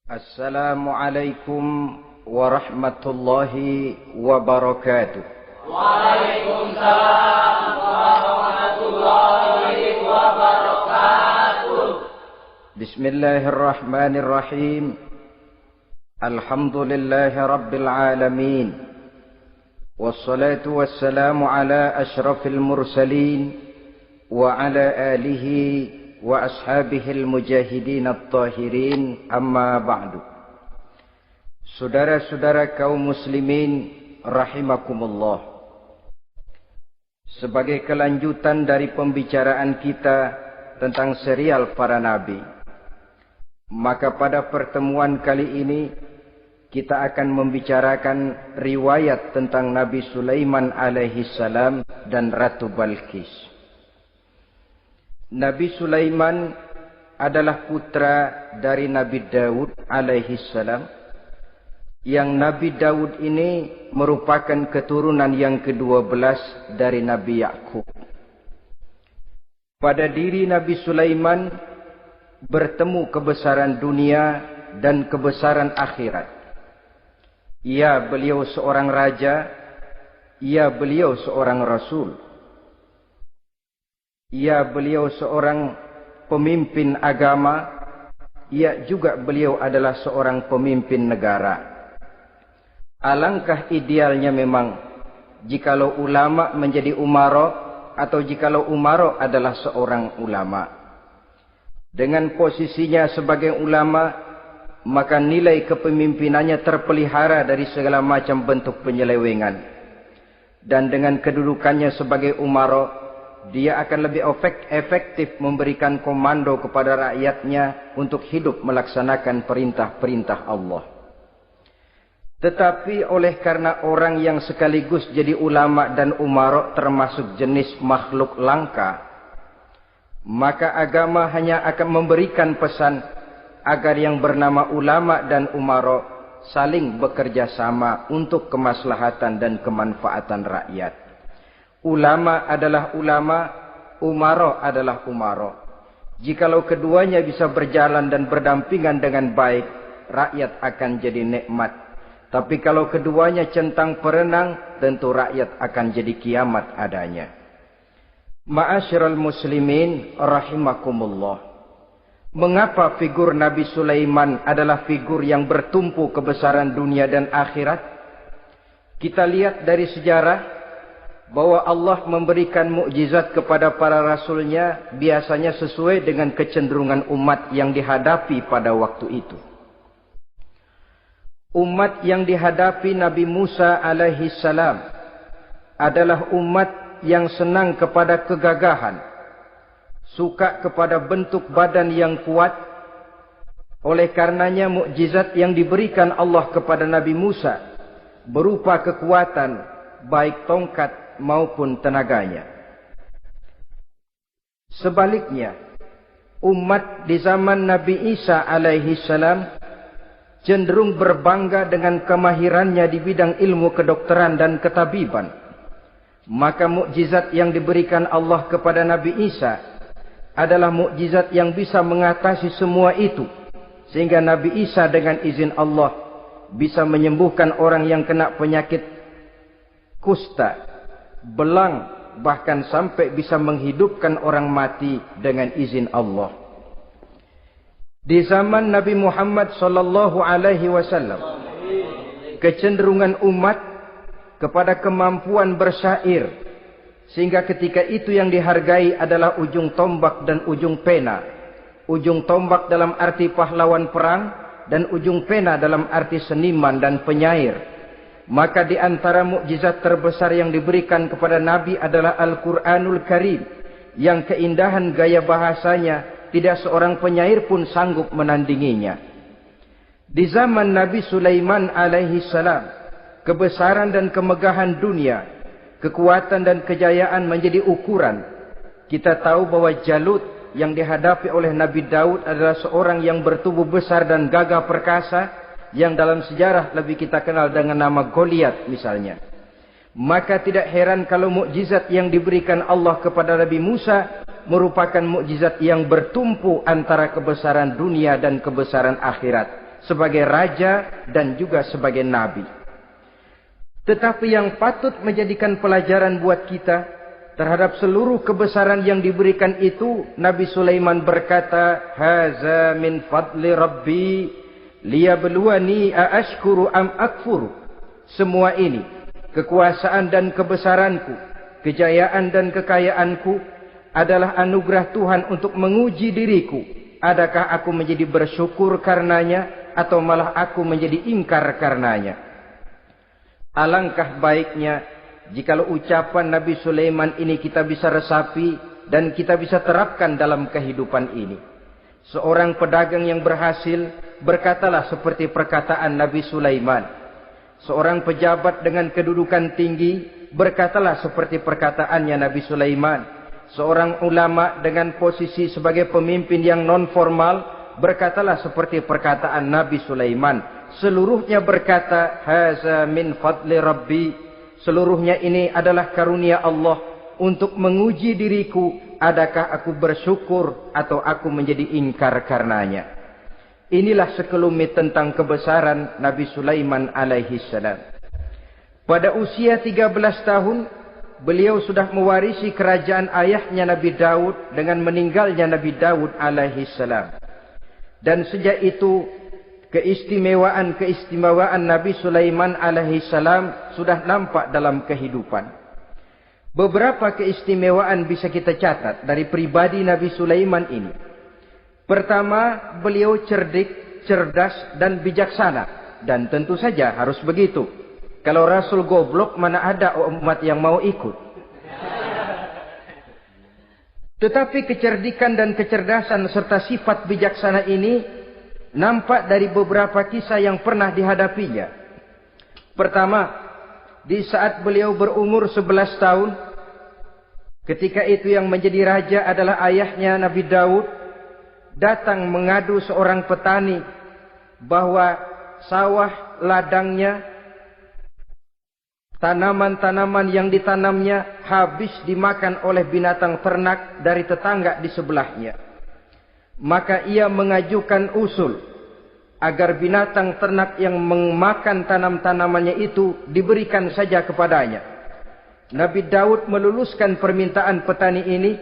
Assalamualaikum warahmatullahi wabarakatuh. Waalaikumsalam warahmatullahi wabarakatuh. Bismillahirrahmanirrahim. Alhamdulillahi rabbil alamin. Wassalatu wassalamu ala ashrafil mursalin wa ala alihi wa ashabihil mujahidin at-tahirin, amma ba'du. Saudara-saudara kaum muslimin rahimakumullah. Sebagai kelanjutan dari pembicaraan kita tentang serial para nabi, maka pada pertemuan kali ini kita akan membicarakan riwayat tentang Nabi Sulaiman alaihi salam dan Ratu Balqis. Nabi Sulaiman adalah putra dari Nabi Daud alaihi salam, yang Nabi Daud ini merupakan keturunan yang ke-12 dari Nabi Yakub. Pada diri Nabi Sulaiman bertemu kebesaran dunia dan kebesaran akhirat. Ya, beliau seorang raja, ya, beliau seorang rasul. Ya, beliau seorang pemimpin agama. Ya, juga beliau adalah seorang pemimpin negara. Alangkah idealnya memang jikalau ulama menjadi umaro, atau jikalau umaro adalah seorang ulama. Dengan posisinya sebagai ulama, maka nilai kepemimpinannya terpelihara dari segala macam bentuk penyelewengan. Dan dengan kedudukannya sebagai umaro, dia akan lebih efektif memberikan komando kepada rakyatnya untuk hidup melaksanakan perintah-perintah Allah. Tetapi oleh karena orang yang sekaligus jadi ulama dan umaro termasuk jenis makhluk langka, maka agama hanya akan memberikan pesan agar yang bernama ulama dan umaro saling bekerja sama untuk kemaslahatan dan kemanfaatan rakyat. Ulama adalah ulama, umaro adalah umaro. Jikalau keduanya bisa berjalan dan berdampingan dengan baik, rakyat akan jadi nikmat. Tapi kalau keduanya centang perenang, tentu rakyat akan jadi kiamat adanya. Ma'asyiral muslimin rahimakumullah. Mengapa figur Nabi Sulaiman adalah figur yang bertumpu kebesaran dunia dan akhirat? Kita lihat dari sejarah bahwa Allah memberikan mukjizat kepada para rasulnya biasanya sesuai dengan kecenderungan umat yang dihadapi pada waktu itu. Umat yang dihadapi Nabi Musa alaihi salam adalah umat yang senang kepada kegagahan, suka kepada bentuk badan yang kuat. Oleh karenanya mukjizat yang diberikan Allah kepada Nabi Musa berupa kekuatan, baik tongkat maupun tenaganya. Sebaliknya, umat di zaman Nabi Isa alaihi salam cenderung berbangga dengan kemahirannya di bidang ilmu kedokteran dan ketabiban. Maka mukjizat yang diberikan Allah kepada Nabi Isa adalah mukjizat yang bisa mengatasi semua itu, sehingga Nabi Isa dengan izin Allah bisa menyembuhkan orang yang kena penyakit kusta, belang, bahkan sampai bisa menghidupkan orang mati dengan izin Allah. Di zaman Nabi Muhammad sallallahu alaihi wasallam, kecenderungan umat kepada kemampuan bersyair, sehingga ketika itu yang dihargai adalah ujung tombak dan ujung pena. Ujung tombak dalam arti pahlawan perang, dan ujung pena dalam arti seniman dan penyair. Maka di antara mukjizat terbesar yang diberikan kepada Nabi adalah Al-Quranul Karim, yang keindahan gaya bahasanya tidak seorang penyair pun sanggup menandinginya. Di zaman Nabi Sulaiman alaihi salam, kebesaran dan kemegahan dunia, kekuatan dan kejayaan menjadi ukuran. Kita tahu bahwa Jalut yang dihadapi oleh Nabi Daud adalah seorang yang bertubuh besar dan gagah perkasa, yang dalam sejarah lebih kita kenal dengan nama Goliat misalnya. Maka tidak heran kalau mukjizat yang diberikan Allah kepada Nabi Musa merupakan mukjizat yang bertumpu antara kebesaran dunia dan kebesaran akhirat. sebagai raja dan juga sebagai nabi. Tetapi yang patut menjadikan pelajaran buat kita terhadap seluruh kebesaran yang diberikan itu, Nabi Sulaiman berkata, "Haza min fadli Rabbi liyabluwani aashkuru am akfuru." Semua ini, kekuasaan dan kebesaranku, kejayaan dan kekayaanku adalah anugerah Tuhan untuk menguji diriku. Adakah aku menjadi bersyukur karenanya atau malah aku menjadi ingkar karenanya? Alangkah baiknya jikalau ucapan Nabi Sulaiman ini kita bisa resapi dan kita bisa terapkan dalam kehidupan ini. Seorang pedagang yang berhasil berkatalah seperti perkataan Nabi Sulaiman. Seorang pejabat dengan kedudukan tinggi berkatalah seperti perkataannya Nabi Sulaiman. Seorang ulama dengan posisi sebagai pemimpin yang non formal berkatalah seperti perkataan Nabi Sulaiman. Seluruhnya berkata, "Haza min fadli Rabbi." Seluruhnya ini adalah karunia Allah untuk menguji diriku, adakah aku bersyukur atau aku menjadi ingkar karenanya. Inilah sekelumit tentang kebesaran Nabi Sulaiman alaihi salam. Pada usia 13 tahun, beliau sudah mewarisi kerajaan ayahnya Nabi Daud dengan meninggalnya Nabi Daud alaihi salam. Dan sejak itu keistimewaan Nabi Sulaiman alaihi salam sudah nampak dalam kehidupan. Beberapa keistimewaan bisa kita catat dari pribadi Nabi Sulaiman ini. Pertama, beliau cerdik, cerdas dan bijaksana. Dan tentu saja harus begitu. Kalau Rasul goblok, mana ada umat yang mau ikut. Tetapi kecerdikan dan kecerdasan serta sifat bijaksana ini nampak dari beberapa kisah yang pernah dihadapinya. Pertama, di saat beliau berumur 11 tahun, ketika itu yang menjadi raja adalah ayahnya Nabi Daud, datang mengadu seorang petani bahwa sawah ladangnya, tanaman-tanaman yang ditanamnya habis dimakan oleh binatang ternak dari tetangga di sebelahnya. Maka ia mengajukan usul agar binatang ternak yang memakan tanam-tanamannya itu diberikan saja kepadanya. Nabi Daud meluluskan permintaan petani ini,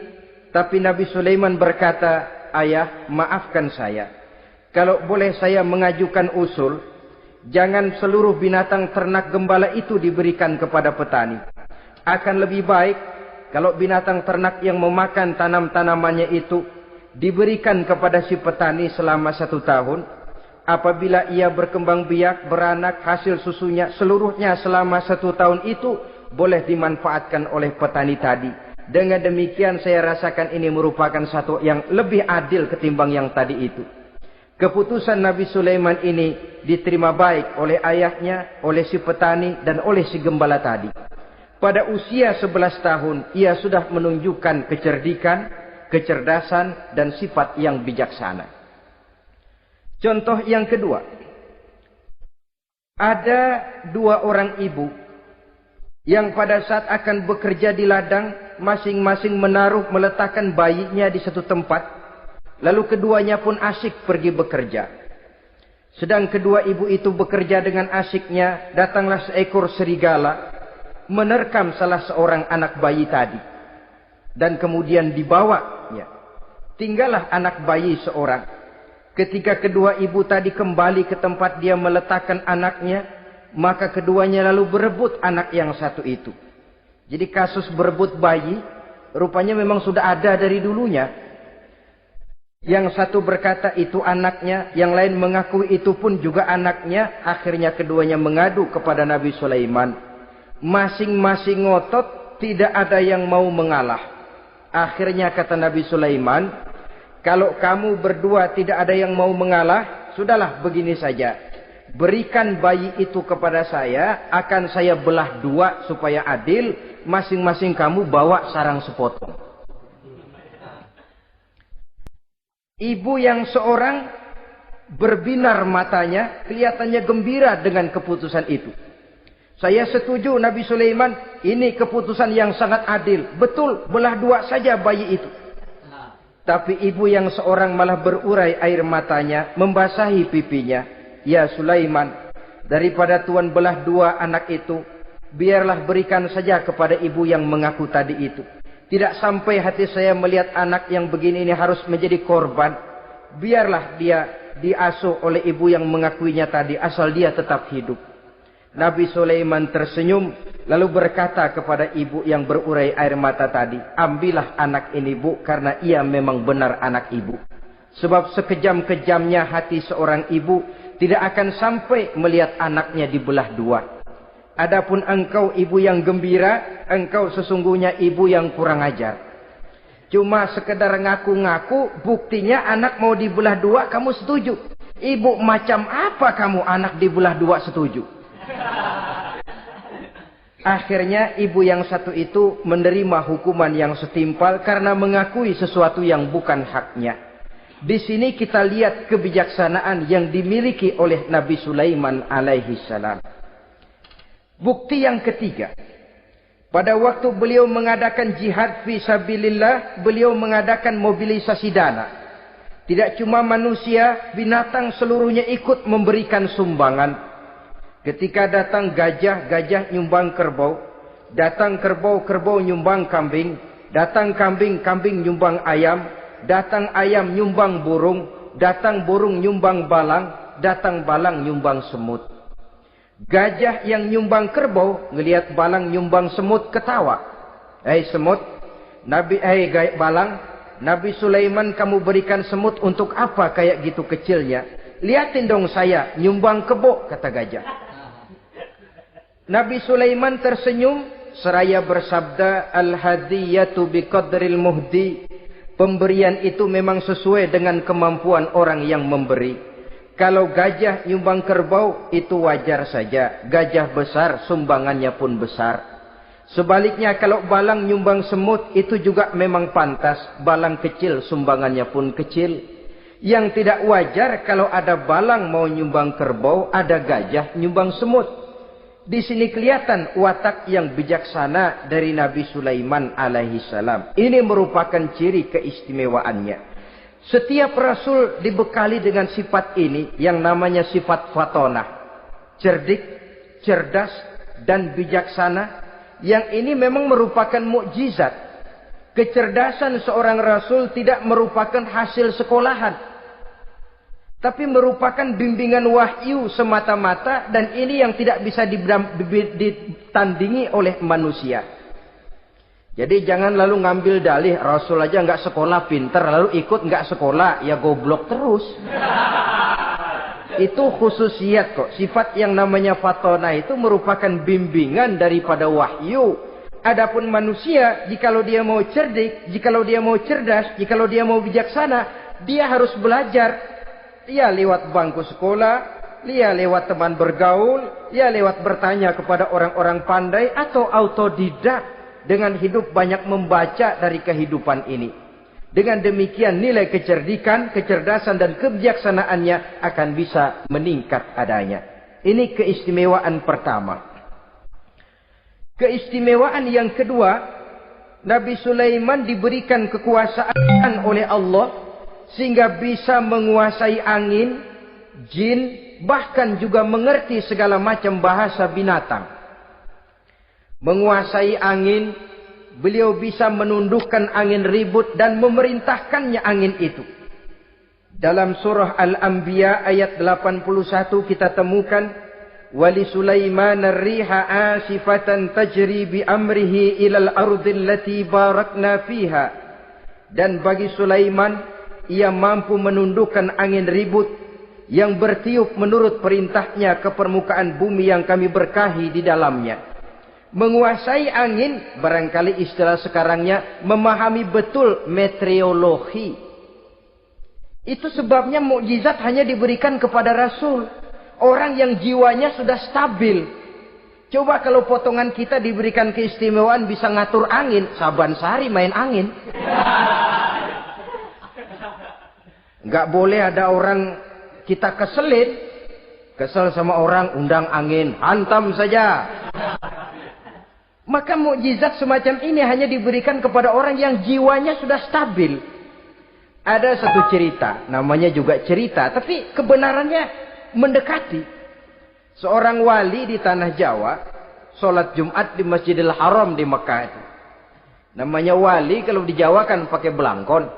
tapi Nabi Sulaiman berkata, "Ayah, maafkan saya. Kalau boleh saya mengajukan usul, jangan seluruh binatang ternak gembala itu diberikan kepada petani. Akan lebih baik kalau binatang ternak yang memakan tanam-tanamannya itu diberikan kepada si petani selama 1 tahun. Apabila ia berkembang biak, beranak, hasil susunya seluruhnya selama 1 tahun itu boleh dimanfaatkan oleh petani tadi. Dengan demikian saya rasakan ini merupakan satu yang lebih adil ketimbang yang tadi itu." Keputusan Nabi Sulaiman ini diterima baik oleh ayahnya, oleh si petani dan oleh si gembala tadi. Pada usia 11 tahun ia sudah menunjukkan kecerdikan, kecerdasan dan sifat yang bijaksana. Contoh yang kedua, ada 2 orang ibu yang pada saat akan bekerja di ladang masing-masing meletakkan bayinya di satu tempat, lalu keduanya pun asyik pergi bekerja. Sedang kedua ibu itu bekerja dengan asyiknya, datanglah seekor serigala menerkam salah seorang anak bayi tadi dan kemudian dibawanya. Tinggallah anak bayi seorang. Ketika kedua ibu tadi kembali ke tempat dia meletakkan anaknya, maka keduanya lalu berebut anak yang satu itu. Jadi kasus berebut bayi rupanya memang sudah ada dari dulunya. Yang satu berkata itu anaknya, yang lain mengakui itu pun juga anaknya. Akhirnya keduanya mengadu kepada Nabi Sulaiman. Masing-masing ngotot, tidak ada yang mau mengalah. Akhirnya kata Nabi Sulaiman, "Kalau kamu berdua tidak ada yang mau mengalah, sudahlah begini saja. Berikan bayi itu kepada saya, akan saya belah 2 supaya adil. Masing-masing kamu bawa sarang sepotong." Ibu yang seorang berbinar matanya, kelihatannya gembira dengan keputusan itu. "Saya setuju Nabi Sulaiman, ini keputusan yang sangat adil. Betul, belah 2 saja bayi itu." Tapi ibu yang seorang malah berurai air matanya, membasahi pipinya. "Ya Sulaiman, daripada Tuhan belah dua anak itu, biarlah berikan saja kepada ibu yang mengaku tadi itu. Tidak sampai hati saya melihat anak yang begini ini harus menjadi korban. Biarlah dia diasuh oleh ibu yang mengakuinya tadi, asal dia tetap hidup." Nabi Sulaiman tersenyum, lalu berkata kepada ibu yang berurai air mata tadi, "Ambillah anak ini, Bu, karena ia memang benar anak ibu. Sebab sekejam-kejamnya hati seorang ibu tidak akan sampai melihat anaknya dibelah dua. Adapun engkau ibu yang gembira, engkau sesungguhnya ibu yang kurang ajar. Cuma sekedar ngaku-ngaku, buktinya anak mau dibelah dua kamu setuju. Ibu macam apa kamu anak dibelah dua setuju?" Akhirnya ibu yang satu itu menerima hukuman yang setimpal karena mengakui sesuatu yang bukan haknya. Di sini kita lihat kebijaksanaan yang dimiliki oleh Nabi Sulaiman alaihi salam. Bukti yang ketiga, pada waktu beliau mengadakan jihad fi sabilillah, beliau mengadakan mobilisasi dana. Tidak cuma manusia, binatang seluruhnya ikut memberikan sumbangan. Ketika datang gajah, gajah nyumbang kerbau. Datang kerbau, kerbau nyumbang kambing. Datang kambing, kambing nyumbang ayam. Datang ayam nyumbang burung. Datang burung nyumbang balang. Datang balang nyumbang semut. Gajah yang nyumbang kerbau ngelihat balang nyumbang semut ketawa. "Hei semut, balang, Nabi Sulaiman kamu berikan semut untuk apa kayak gitu kecilnya? Liatin dong saya nyumbang kebo," kata gajah. Nabi Sulaiman tersenyum seraya bersabda, "Al-hadiyatu biqadril muhdi." Pemberian itu memang sesuai dengan kemampuan orang yang memberi. Kalau gajah nyumbang kerbau itu wajar saja. Gajah besar sumbangannya pun besar. Sebaliknya kalau balang nyumbang semut itu juga memang pantas. Balang kecil sumbangannya pun kecil. Yang tidak wajar kalau ada balang mau nyumbang kerbau, ada gajah nyumbang semut. Di sini kelihatan watak yang bijaksana dari Nabi Sulaiman alaihi salam. Ini merupakan ciri keistimewaannya. Setiap rasul dibekali dengan sifat ini yang namanya sifat fatonah. Cerdik, cerdas, dan bijaksana. Yang ini memang merupakan mukjizat. Kecerdasan seorang rasul tidak merupakan hasil sekolahan, tapi merupakan bimbingan wahyu semata-mata, dan ini yang tidak bisa ditandingi oleh manusia. Jadi jangan lalu ngambil dalih Rasul aja nggak sekolah pinter, lalu ikut nggak sekolah ya goblok terus. Itu khususiat kok. Sifat yang namanya fatona itu merupakan bimbingan daripada wahyu. Adapun manusia, jikalau dia mau cerdik, jikalau dia mau cerdas, jikalau dia mau bijaksana, dia harus belajar. Ya lewat bangku sekolah, ya lewat teman bergaul, ya lewat bertanya kepada orang-orang pandai, atau autodidak dengan hidup banyak membaca dari kehidupan ini. Dengan demikian nilai kecerdikan, kecerdasan dan kebijaksanaannya akan bisa meningkat adanya. Ini keistimewaan pertama. Keistimewaan yang kedua, Nabi Sulaiman diberikan kekuasaan oleh Allah sehingga bisa menguasai angin, jin, bahkan juga mengerti segala macam bahasa binatang. Menguasai angin, beliau bisa menundukkan angin ribut dan memerintahkannya angin itu. Dalam surah Al-Anbiya ayat 81 kita temukan, "Wali Sulaiman ar-riha asifatan tajri bi amrihi ilal ardil lati barakna fiha." Dan bagi Sulaiman, ia mampu menundukkan angin ribut yang bertiup menurut perintahnya ke permukaan bumi yang kami berkahi di dalamnya. Menguasai angin, barangkali istilah sekarangnya, memahami betul meteorologi. Itu sebabnya mukjizat hanya diberikan kepada Rasul. Orang yang jiwanya sudah stabil. Coba kalau potongan kita diberikan keistimewaan bisa ngatur angin, Saban Sari main angin. Nggak boleh ada orang kita keselin. Kesel sama orang, undang angin, hantam saja. Maka mukjizat semacam ini hanya diberikan kepada orang yang jiwanya sudah stabil. Ada satu cerita, namanya juga cerita, tapi kebenarannya mendekati. Seorang wali di tanah Jawa sholat Jumat di Masjidil Haram di Mekah itu. Namanya wali kalau di Jawa kan pakai belangkon.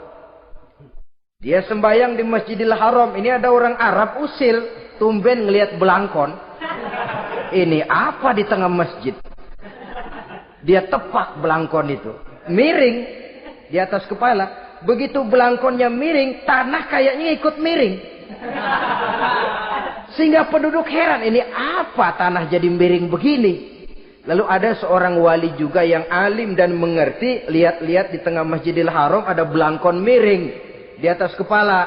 Dia sembahyang di Masjidil Haram. Ini ada orang Arab usil, tumben ngelihat belangkon. Ini apa di tengah masjid? Dia tepak belangkon itu, miring di atas kepala. Begitu belangkonnya miring, tanah kayaknya ikut miring. Sehingga penduduk heran, ini apa tanah jadi miring begini? Lalu ada seorang wali juga yang alim dan mengerti, lihat-lihat di tengah Masjidil Haram ada belangkon miring di atas kepala.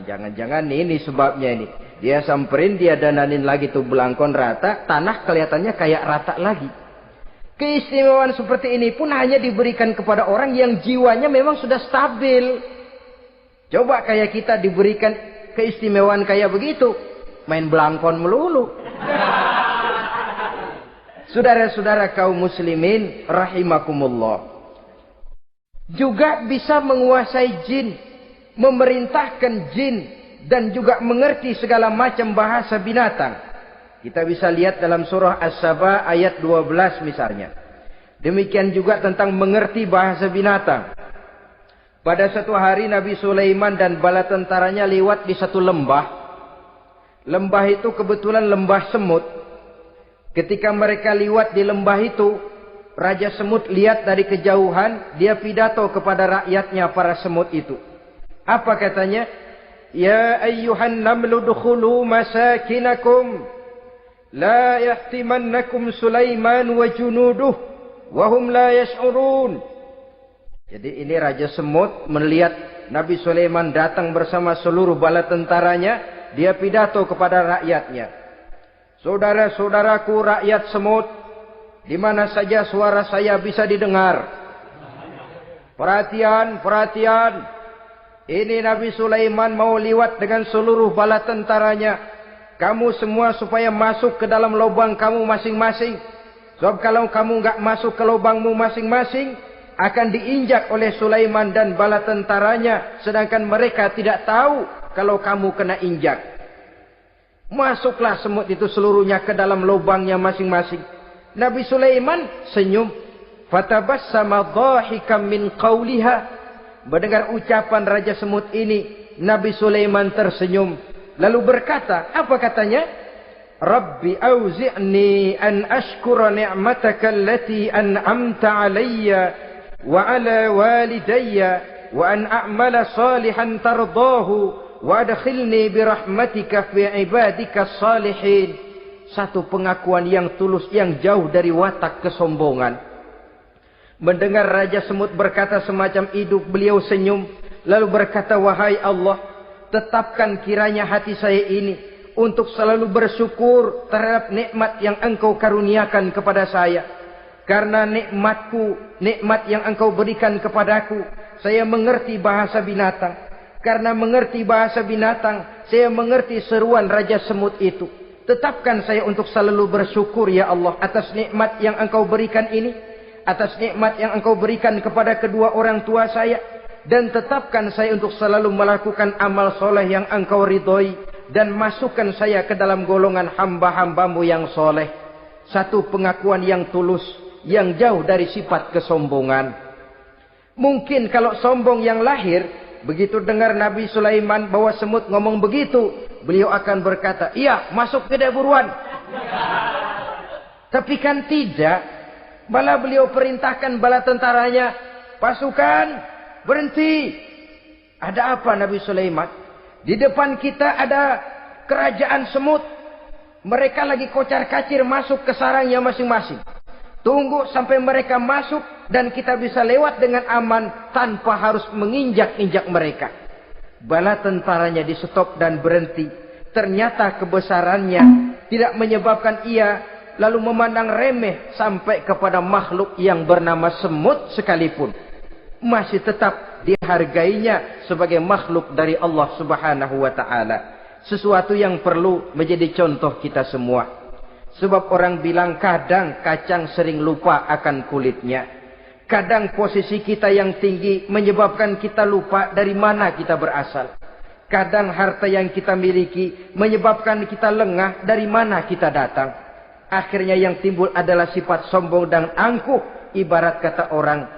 Jangan-jangan ini sebabnya ini. Dia samperin, dia dananin lagi tuh belangkon rata, tanah kelihatannya kayak rata lagi. Keistimewaan seperti ini pun hanya diberikan kepada orang yang jiwanya memang sudah stabil. Coba kayak kita diberikan keistimewaan kayak begitu, main belangkon melulu. Saudara-saudara kaum muslimin rahimakumullah. Juga bisa menguasai jin, memerintahkan jin, dan juga mengerti segala macam bahasa binatang. Kita bisa lihat dalam surah As-Saba ayat 12 misalnya. Demikian juga tentang mengerti bahasa binatang. Pada satu hari Nabi Sulaiman dan bala tentaranya lewat di satu lembah. Lembah itu kebetulan lembah semut. Ketika mereka lewat di lembah itu, Raja Semut lihat dari kejauhan, dia pidato kepada rakyatnya para semut itu. Apa katanya? Ya ayyuhan namlu dukhulu masakinakum. La yahtimannakum Sulaiman wa junuduh wa hum la yash'urun. Jadi ini Raja Semut melihat Nabi Sulaiman datang bersama seluruh bala tentaranya, dia pidato kepada rakyatnya. Saudara-saudaraku rakyat semut, di mana saja suara saya bisa didengar. Perhatian, perhatian. Ini Nabi Sulaiman mau liwat dengan seluruh bala tentaranya. Kamu semua supaya masuk ke dalam lubang kamu masing-masing. Sebab kalau kamu enggak masuk ke lubangmu masing-masing, akan diinjak oleh Sulaiman dan bala tentaranya. Sedangkan mereka tidak tahu kalau kamu kena injak. Masuklah semut itu seluruhnya ke dalam lubangnya masing-masing. Nabi Sulaiman senyum. Fatabassama dhahikam min qawliha. Mendengar ucapan Raja Semut ini, Nabi Sulaiman tersenyum. Lalu berkata, apa katanya? Rabbi auzi'ni an ashkura ni'mataka allati an'amta alayya wa ala walidayya wa an a'mala salihan tardahu wa adkhilni birahmatika fi ibadika salihin. Satu pengakuan yang tulus yang jauh dari watak kesombongan. Mendengar Raja Semut berkata semacam itu, beliau senyum lalu berkata, wahai Allah, tetapkan kiranya hati saya ini untuk selalu bersyukur terhadap nikmat yang Engkau karuniakan kepada saya. Karena nikmatku, nikmat yang Engkau berikan kepadaku, saya mengerti bahasa binatang. Karena mengerti bahasa binatang, saya mengerti seruan Raja Semut itu. Tetapkan saya untuk selalu bersyukur ya Allah atas nikmat yang Engkau berikan ini, atas nikmat yang Engkau berikan kepada kedua orang tua saya. Dan tetapkan saya untuk selalu melakukan amal soleh yang Engkau ridhoi. Dan masukkan saya ke dalam golongan hamba-hambamu yang soleh. Satu pengakuan yang tulus, yang jauh dari sifat kesombongan. Mungkin kalau sombong yang lahir, begitu dengar Nabi Sulaiman bahwa semut ngomong begitu, beliau akan berkata, iya masuk ke buruan. Tapi kan tidak. Malah beliau perintahkan bala tentaranya, pasukan berhenti. Ada apa Nabi Sulaiman? Di depan kita ada kerajaan semut. Mereka lagi kocar-kacir masuk ke sarangnya masing-masing. Tunggu sampai mereka masuk dan kita bisa lewat dengan aman tanpa harus menginjak-injak mereka. Bala tentaranya di stop dan berhenti. Ternyata kebesarannya tidak menyebabkan ia lalu memandang remeh sampai kepada makhluk yang bernama semut sekalipun. Masih tetap dihargainya sebagai makhluk dari Allah Subhanahu wa ta'ala. Sesuatu yang perlu menjadi contoh kita semua. Sebab orang bilang kadang kacang sering lupa akan kulitnya. Kadang posisi kita yang tinggi menyebabkan kita lupa dari mana kita berasal. Kadang harta yang kita miliki menyebabkan kita lengah dari mana kita datang. Akhirnya yang timbul adalah sifat sombong dan angkuh. Ibarat kata orang,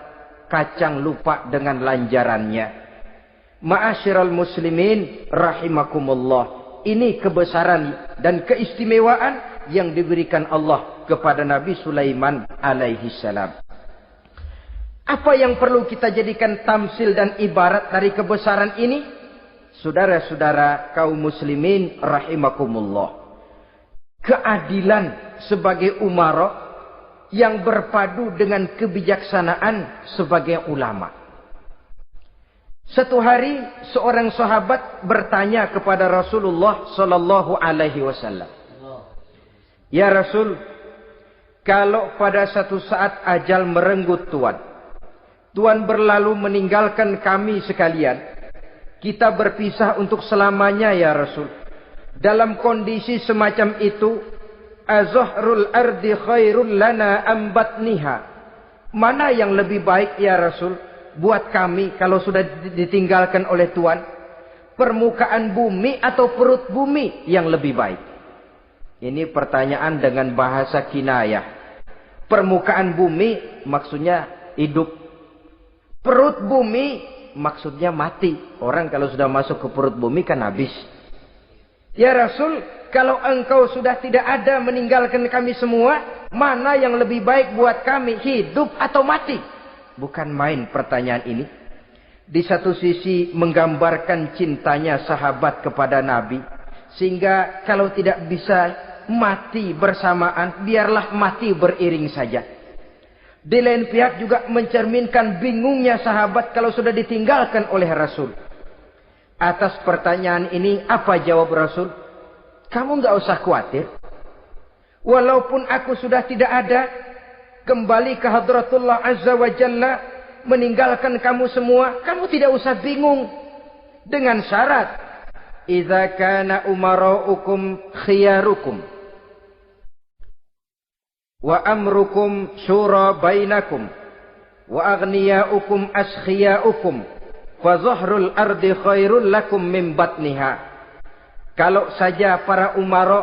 kacang lupa dengan lanjarannya. Ma'asyiral muslimin rahimakumullah. Ini kebesaran dan keistimewaan yang diberikan Allah kepada Nabi Sulaiman alaihi salam. Apa yang perlu kita jadikan tamsil dan ibarat dari kebesaran ini? Saudara-saudara kaum muslimin rahimakumullah. Keadilan sebagai umara yang berpadu dengan kebijaksanaan sebagai ulama. Satu hari seorang sahabat bertanya kepada Rasulullah sallallahu alaihi wasallam. Ya Rasul, kalau pada satu saat ajal merenggut Tuhan berlalu meninggalkan kami sekalian, kita berpisah untuk selamanya ya Rasul. Dalam kondisi semacam itu, azahrul ardi khairul lana ambatniha. Mana yang lebih baik ya Rasul buat kami kalau sudah ditinggalkan oleh Tuhan? Permukaan bumi atau perut bumi yang lebih baik? Ini pertanyaan dengan bahasa kinayah. Permukaan bumi maksudnya hidup. Perut bumi maksudnya mati. Orang kalau sudah masuk ke perut bumi kan habis. Ya Rasul, kalau engkau sudah tidak ada meninggalkan kami semua, mana yang lebih baik buat kami, hidup atau mati? Bukan main pertanyaan ini. Di satu sisi menggambarkan cintanya sahabat kepada Nabi. Sehingga kalau tidak bisa mati bersamaan, biarlah mati beriring saja. Di lain pihak juga mencerminkan bingungnya sahabat kalau sudah ditinggalkan oleh Rasul. Atas pertanyaan ini, apa jawab Rasul? Kamu enggak usah khawatir. Walaupun aku sudah tidak ada, kembali ke hadratullah azza wa jalla, meninggalkan kamu semua, kamu tidak usah bingung. Dengan syarat, idza kana umaraukum khiyarukum wa amrukum syura bainakum wa aghniyaukum askhiyaukum fa zahrul ardi khairul lakum min batniha. Kalau saja para umara,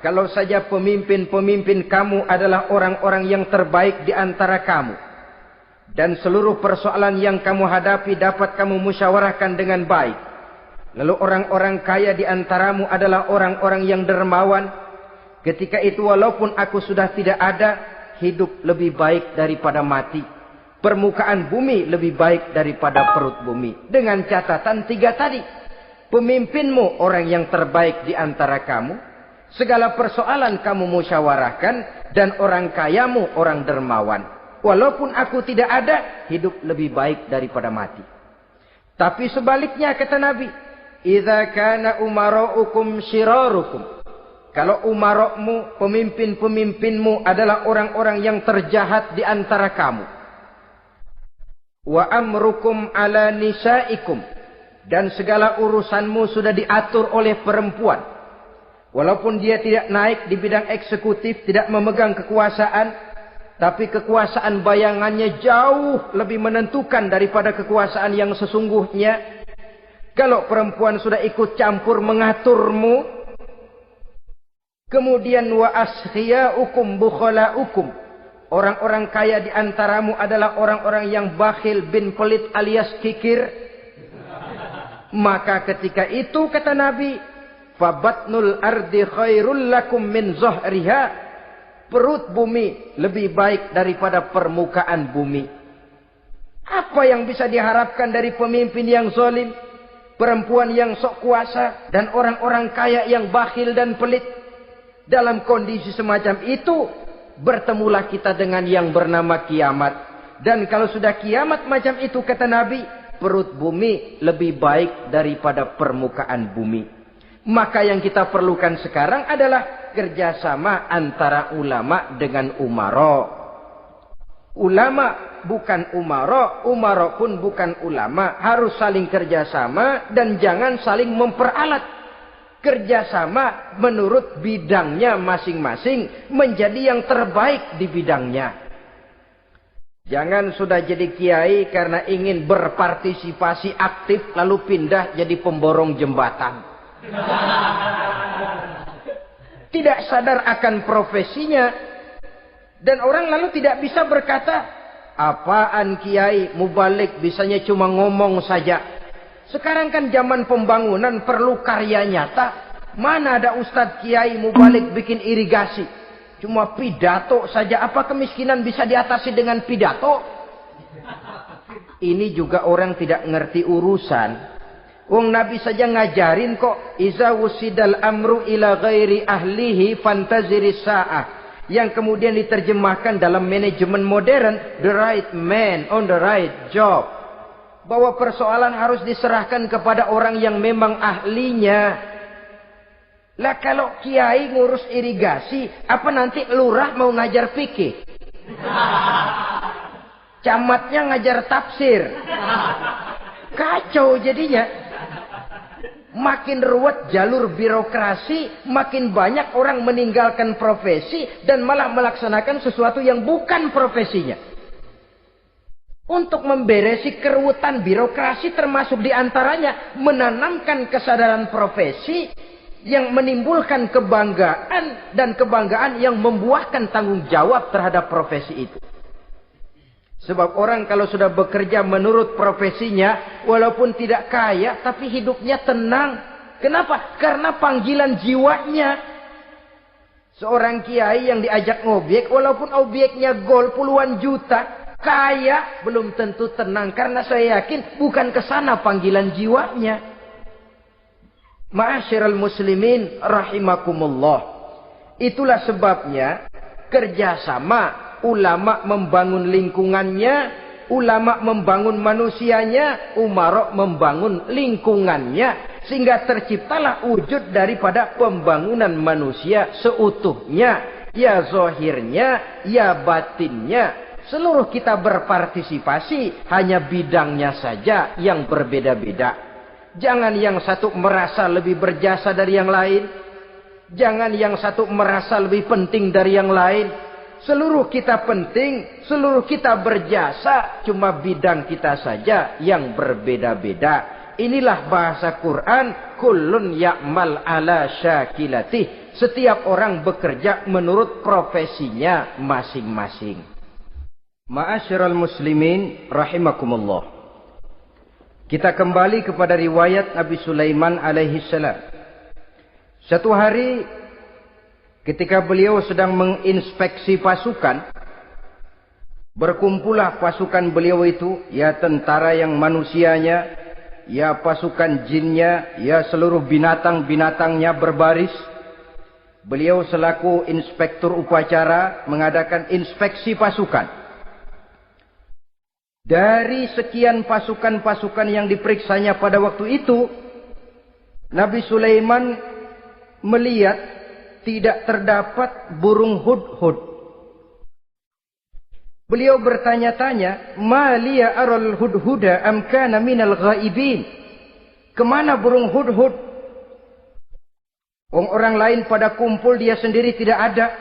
kalau saja pemimpin-pemimpin kamu adalah orang-orang yang terbaik di antara kamu, dan seluruh persoalan yang kamu hadapi dapat kamu musyawarahkan dengan baik, lalu orang-orang kaya di antaramu adalah orang-orang yang dermawan, ketika itu walaupun aku sudah tidak ada, hidup lebih baik daripada mati. Permukaan bumi lebih baik daripada perut bumi. Dengan catatan tiga tadi. Pemimpinmu orang yang terbaik di antara kamu. Segala persoalan kamu musyawarahkan. Dan orang kayamu orang dermawan. Walaupun aku tidak ada, hidup lebih baik daripada mati. Tapi sebaliknya kata Nabi, idza kana umaraukum syirarukum. Kalau umarokmu, pemimpin-pemimpinmu adalah orang-orang yang terjahat di antara kamu. Wa amrukum ala nisaikum. Dan segala urusanmu sudah diatur oleh perempuan. Walaupun dia tidak naik di bidang eksekutif, tidak memegang kekuasaan, tapi kekuasaan bayangannya jauh lebih menentukan daripada kekuasaan yang sesungguhnya. Kalau perempuan sudah ikut campur mengaturmu, kemudian wa askhiyaukum bukhalaukum. Orang-orang kaya di antaramu adalah orang-orang yang bakhil bin pelit alias kikir. Maka ketika itu kata Nabi, fabatnul ardi khairul lakum min zahriha. Perut bumi lebih baik daripada permukaan bumi. Apa yang bisa diharapkan dari pemimpin yang zalim, perempuan yang sok kuasa, dan orang-orang kaya yang bakhil dan pelit? Dalam kondisi semacam itu, bertemulah kita dengan yang bernama kiamat. Dan kalau sudah kiamat macam itu, kata Nabi, perut bumi lebih baik daripada permukaan bumi. Maka yang kita perlukan sekarang adalah kerjasama antara ulama dengan umara. Ulama bukan umara, umara pun bukan ulama. Harus saling kerjasama dan jangan saling memperalat. Kerjasama menurut bidangnya masing-masing menjadi yang terbaik di bidangnya. Jangan sudah jadi kiai karena ingin berpartisipasi aktif lalu pindah jadi pemborong jembatan. Tidak sadar akan profesinya. Dan orang lalu tidak bisa berkata, apaan kiai mubalik bisanya cuma ngomong saja. Sekarang kan zaman pembangunan perlu karya nyata. Mana ada ustadz kiai mubalik bikin irigasi. Cuma pidato saja. Apa kemiskinan bisa diatasi dengan pidato? Ini juga orang tidak ngerti urusan. Wong Nabi saja ngajarin kok. Iza wusidal amru ila ghairi ahlihi fantaziri sa'ah. Yang kemudian diterjemahkan dalam manajemen modern. The right man on the right job. Bahwa persoalan harus diserahkan kepada orang yang memang ahlinya. Lah kalau kiai ngurus irigasi, apa nanti lurah mau ngajar fikih? Camatnya ngajar tafsir. Kacau jadinya. Makin ruwet jalur birokrasi, makin banyak orang meninggalkan profesi dan malah melaksanakan sesuatu yang bukan profesinya. Untuk memberesi keruwetan birokrasi termasuk diantaranya menanamkan kesadaran profesi yang menimbulkan kebanggaan dan kebanggaan yang membuahkan tanggung jawab terhadap profesi itu. Sebab orang kalau sudah bekerja menurut profesinya, walaupun tidak kaya, tapi hidupnya tenang. Kenapa? Karena panggilan jiwanya. Seorang kiai yang diajak ngobjek, walaupun objeknya gol puluhan juta, kaya, belum tentu tenang. Karena saya yakin bukan ke sana panggilan jiwanya. Ma'asyiral muslimin rahimakumullah. Itulah sebabnya kerjasama ulama membangun lingkungannya, ulama membangun manusianya, umarok membangun lingkungannya, sehingga terciptalah wujud daripada pembangunan manusia seutuhnya, ya zahirnya, ya batinnya. Seluruh kita berpartisipasi, hanya bidangnya saja yang berbeda-beda. Jangan yang satu merasa lebih berjasa dari yang lain. Jangan yang satu merasa lebih penting dari yang lain. Seluruh kita penting, seluruh kita berjasa. Cuma bidang kita saja yang berbeda-beda. Inilah bahasa Quran. Kullun ya'mal ala syakilatih. Setiap orang bekerja menurut profesinya masing-masing. Ma'asyiral muslimin rahimakumullah. Kita kembali kepada riwayat Nabi Sulaiman alaihi salam. Satu hari ketika beliau sedang menginspeksi pasukan, berkumpullah pasukan beliau itu, ya tentara yang manusianya, ya pasukan jinnya, ya seluruh binatang-binatangnya berbaris. Beliau selaku inspektur upacara mengadakan inspeksi pasukan. Dari sekian pasukan-pasukan yang diperiksanya pada waktu itu, Nabi Sulaiman melihat tidak terdapat burung hudhud. Beliau bertanya-tanya, "Ma liya aral hudhuda am kana minal ghaibin?" Kemana burung hudhud? Orang lain pada kumpul, dia sendiri tidak ada.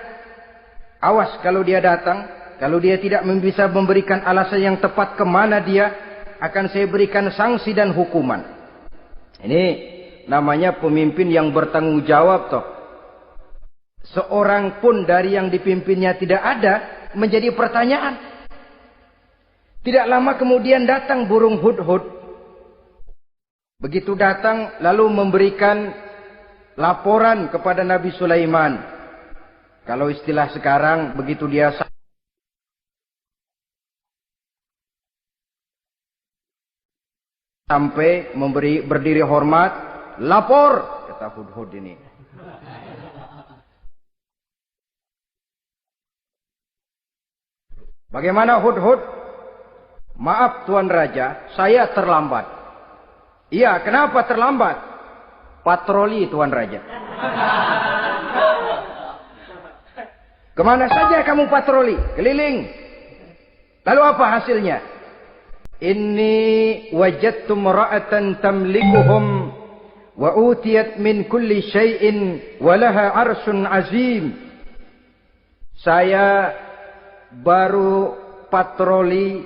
Awas kalau dia datang. Kalau dia tidak bisa memberikan alasan yang tepat kemana dia, akan saya berikan sanksi dan hukuman. Ini namanya pemimpin yang bertanggung jawab toh. Seorang pun dari yang dipimpinnya tidak ada, menjadi pertanyaan. Tidak lama kemudian datang burung hudhud. Begitu datang lalu memberikan laporan kepada Nabi Sulaiman. Kalau istilah sekarang, begitu dia sampai berdiri hormat, lapor, kata hudhud ini. Bagaimana hudhud? Maaf Tuan Raja, saya terlambat. Iya, kenapa terlambat? Patroli Tuan Raja. Kemana saja kamu patroli? Keliling. Lalu apa hasilnya? Inni wajadtu imra'atan tamlikuhum wa utiyat min kulli syai'in wa laha 'arsyun 'azim. Saya baru patroli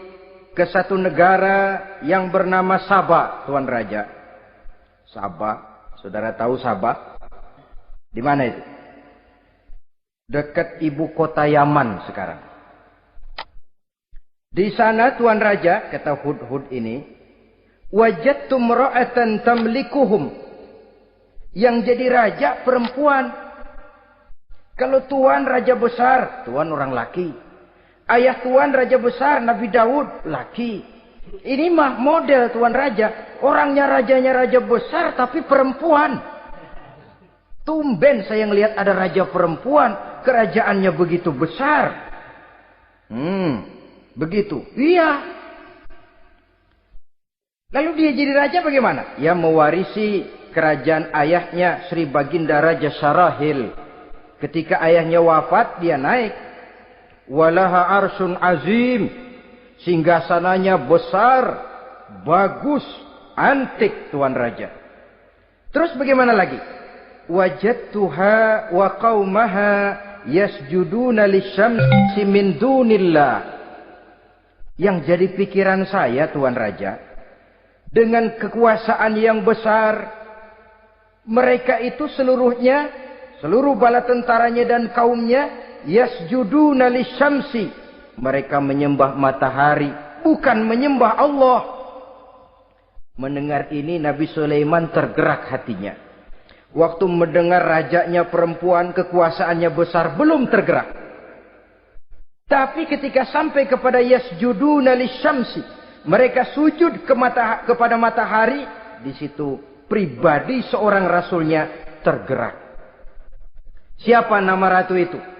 ke satu negara yang bernama Sabah, Tuan Raja. Sabah, saudara tahu Sabah? Di mana itu? Dekat ibu kota Yaman sekarang. Di sana Tuan Raja, kata Hudhud ini, wajadtu mra'atan tamlikuhum. Yang jadi raja perempuan. Kalau Tuan raja besar, Tuan orang laki. Ayah Tuan raja besar, Nabi Daud, laki. Ini mah model Tuan raja. Orangnya rajanya raja besar tapi perempuan. Tumben saya ngelihat ada raja perempuan. Kerajaannya begitu besar. Begitu. Iya. Lalu dia jadi raja bagaimana? Ya mewarisi kerajaan ayahnya Sri Baginda Raja Sarahil. Ketika ayahnya wafat, dia naik. Walaha arsun azim. Singgasananya besar, bagus, antik Tuan Raja. Terus bagaimana lagi? Wajadtuha wa qaumaha yasjuduna lisyamsi min dunillah. Yang jadi pikiran saya Tuan Raja, dengan kekuasaan yang besar, mereka itu seluruhnya, seluruh bala tentaranya dan kaumnya, yasjuduna lisyamsi. Mereka menyembah matahari, bukan menyembah Allah. Mendengar ini Nabi Sulaiman tergerak hatinya. Waktu mendengar rajanya perempuan, kekuasaannya besar, belum tergerak. Tapi ketika sampai kepada yasjuduna lisyamsi, mereka sujud kepada matahari, di situ pribadi seorang rasulnya tergerak. Siapa nama ratu itu?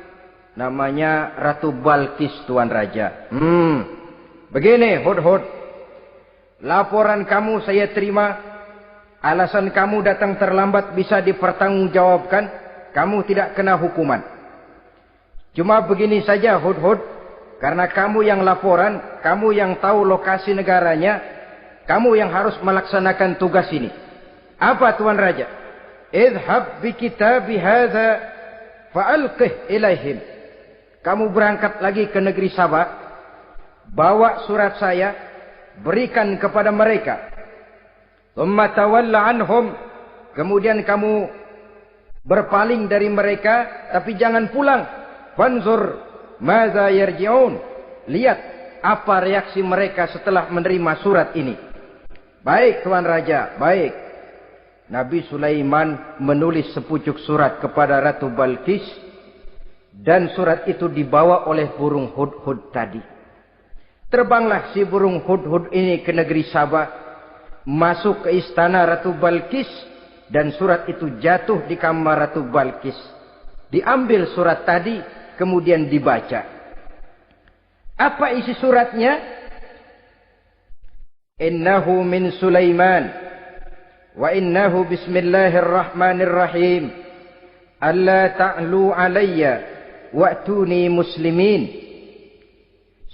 Namanya Ratu Balkis Tuan Raja. Begini Hudhud, laporan kamu saya terima. Alasan kamu datang terlambat bisa dipertanggungjawabkan. Kamu tidak kena hukuman. Cuma begini saja Hudhud, karena kamu yang laporan, kamu yang tahu lokasi negaranya, kamu yang harus melaksanakan tugas ini. Apa Tuan Raja? Idhab bi kitabi hadza fa'alqih ilaihim. Kamu berangkat lagi ke negeri Sabah, bawa surat saya, berikan kepada mereka. Thumma tawalla anhum. Kemudian kamu berpaling dari mereka, tapi jangan pulang. Fanzur madza yarji'un. Lihat apa reaksi mereka setelah menerima surat ini. Baik Tuan Raja, baik. Nabi Sulaiman menulis sepucuk surat kepada Ratu Balkis, dan surat itu dibawa oleh burung Hudhud tadi. Terbanglah si burung Hudhud ini ke negeri Sabah, masuk ke istana Ratu Balkis, dan surat itu jatuh di kamar Ratu Balkis. Diambil surat tadi, kemudian dibaca. Apa isi suratnya? Innahu min Sulaiman wa innahu bismillahirrahmanirrahim. Alla ta'lu alayya wa'tuni muslimin.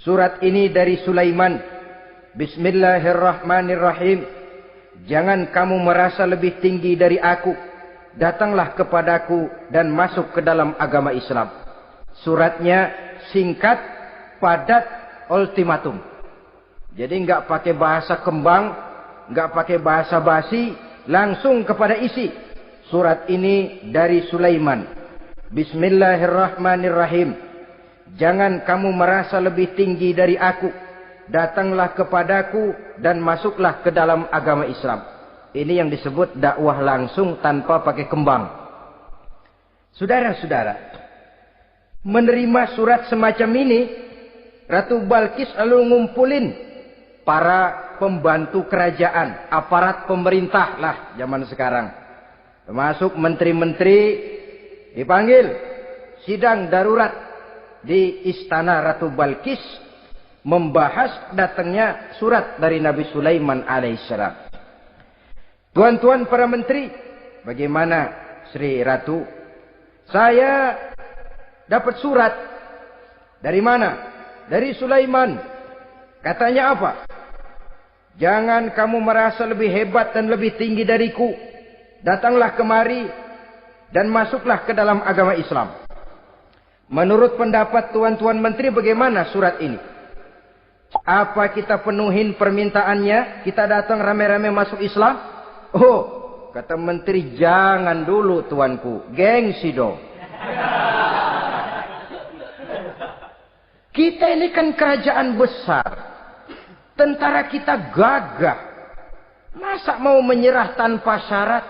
Surat ini dari Sulaiman. Bismillahirrahmanirrahim. Jangan kamu merasa lebih tinggi dari aku. Datanglah kepadaku dan masuk ke dalam agama Islam. Suratnya singkat, padat, ultimatum. Jadi enggak pakai bahasa kembang, enggak pakai bahasa basi, langsung kepada isi. Surat ini dari Sulaiman. Bismillahirrahmanirrahim. Jangan kamu merasa lebih tinggi dari aku. Datanglah kepadaku dan masuklah ke dalam agama Islam. Ini yang disebut dakwah langsung tanpa pakai kembang. Saudara-saudara, menerima surat semacam ini, Ratu Balkis lalu ngumpulin para pembantu kerajaan, aparat pemerintah lah zaman sekarang. Termasuk menteri-menteri dipanggil, sidang darurat di istana Ratu Balkis, membahas datangnya surat dari Nabi Sulaiman alaihissalam. Tuan-tuan para menteri, bagaimana Sri Ratu? Saya dapat surat. Dari mana? Dari Sulaiman. Katanya apa? Jangan kamu merasa lebih hebat dan lebih tinggi dariku. Datanglah kemari dan masuklah ke dalam agama Islam. Menurut pendapat tuan-tuan menteri, bagaimana surat ini? Apa kita penuhin permintaannya? Kita datang rame-rame masuk Islam? Oh, kata menteri, jangan dulu tuanku. Gengsi dong. Kita ini kan kerajaan besar. Tentara kita gagah. Masa mau menyerah tanpa syarat?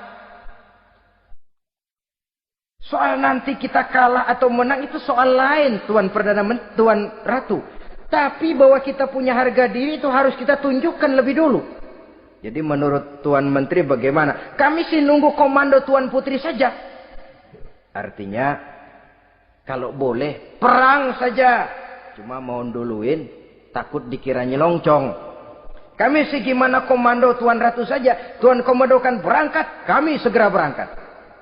Soal nanti kita kalah atau menang itu soal lain, Tuan Perdana Menteri, Tuan Ratu. Tapi bahwa kita punya harga diri itu harus kita tunjukkan lebih dulu. Jadi menurut Tuan Menteri bagaimana? Kami sih nunggu komando Tuan Putri saja. Artinya kalau boleh perang saja. Cuma mau duluin takut dikira nyelongcong. Kami sih gimana komando Tuan Ratu saja. Tuan komandokan berangkat, kami segera berangkat.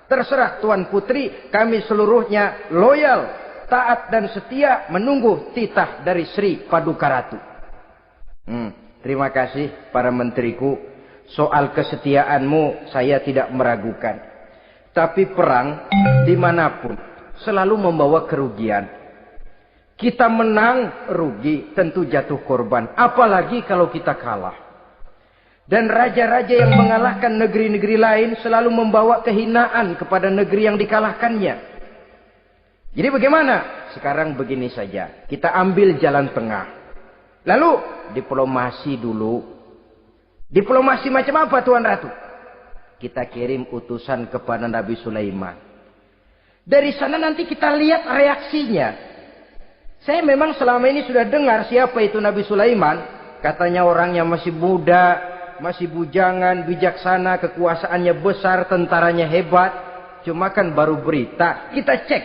Terserah Tuan Putri, kami seluruhnya loyal, taat dan setia menunggu titah dari Sri Paduka Ratu. Terima kasih para menteriku. Soal kesetiaanmu saya tidak meragukan. Tapi perang dimanapun selalu membawa kerugian. Kita menang rugi, tentu jatuh korban. Apalagi kalau kita kalah. Dan raja-raja yang mengalahkan negeri-negeri lain selalu membawa kehinaan kepada negeri yang dikalahkannya. Jadi bagaimana? Sekarang begini saja. Kita ambil jalan tengah. Lalu diplomasi dulu. Diplomasi macam apa Tuan Ratu? Kita kirim utusan kepada Nabi Sulaiman. Dari sana nanti kita lihat reaksinya. Saya memang selama ini sudah dengar siapa itu Nabi Sulaiman. Katanya orangnya masih muda, masih bujangan, bijaksana, kekuasaannya besar, tentaranya hebat. Cuma kan baru berita, kita cek.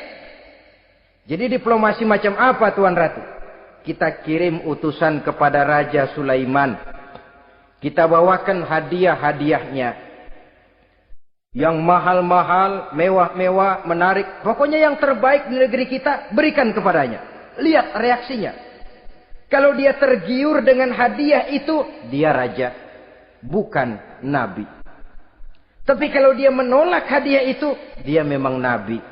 Jadi diplomasi macam apa Tuan Ratu? Kita kirim utusan kepada Raja Sulaiman. Kita bawakan hadiah-hadiahnya. Yang mahal-mahal, mewah-mewah, menarik. Pokoknya yang terbaik di negeri kita, berikan kepadanya. Lihat reaksinya. Kalau dia tergiur dengan hadiah itu, dia raja. Bukan nabi. Tapi kalau dia menolak hadiah itu, dia memang nabi.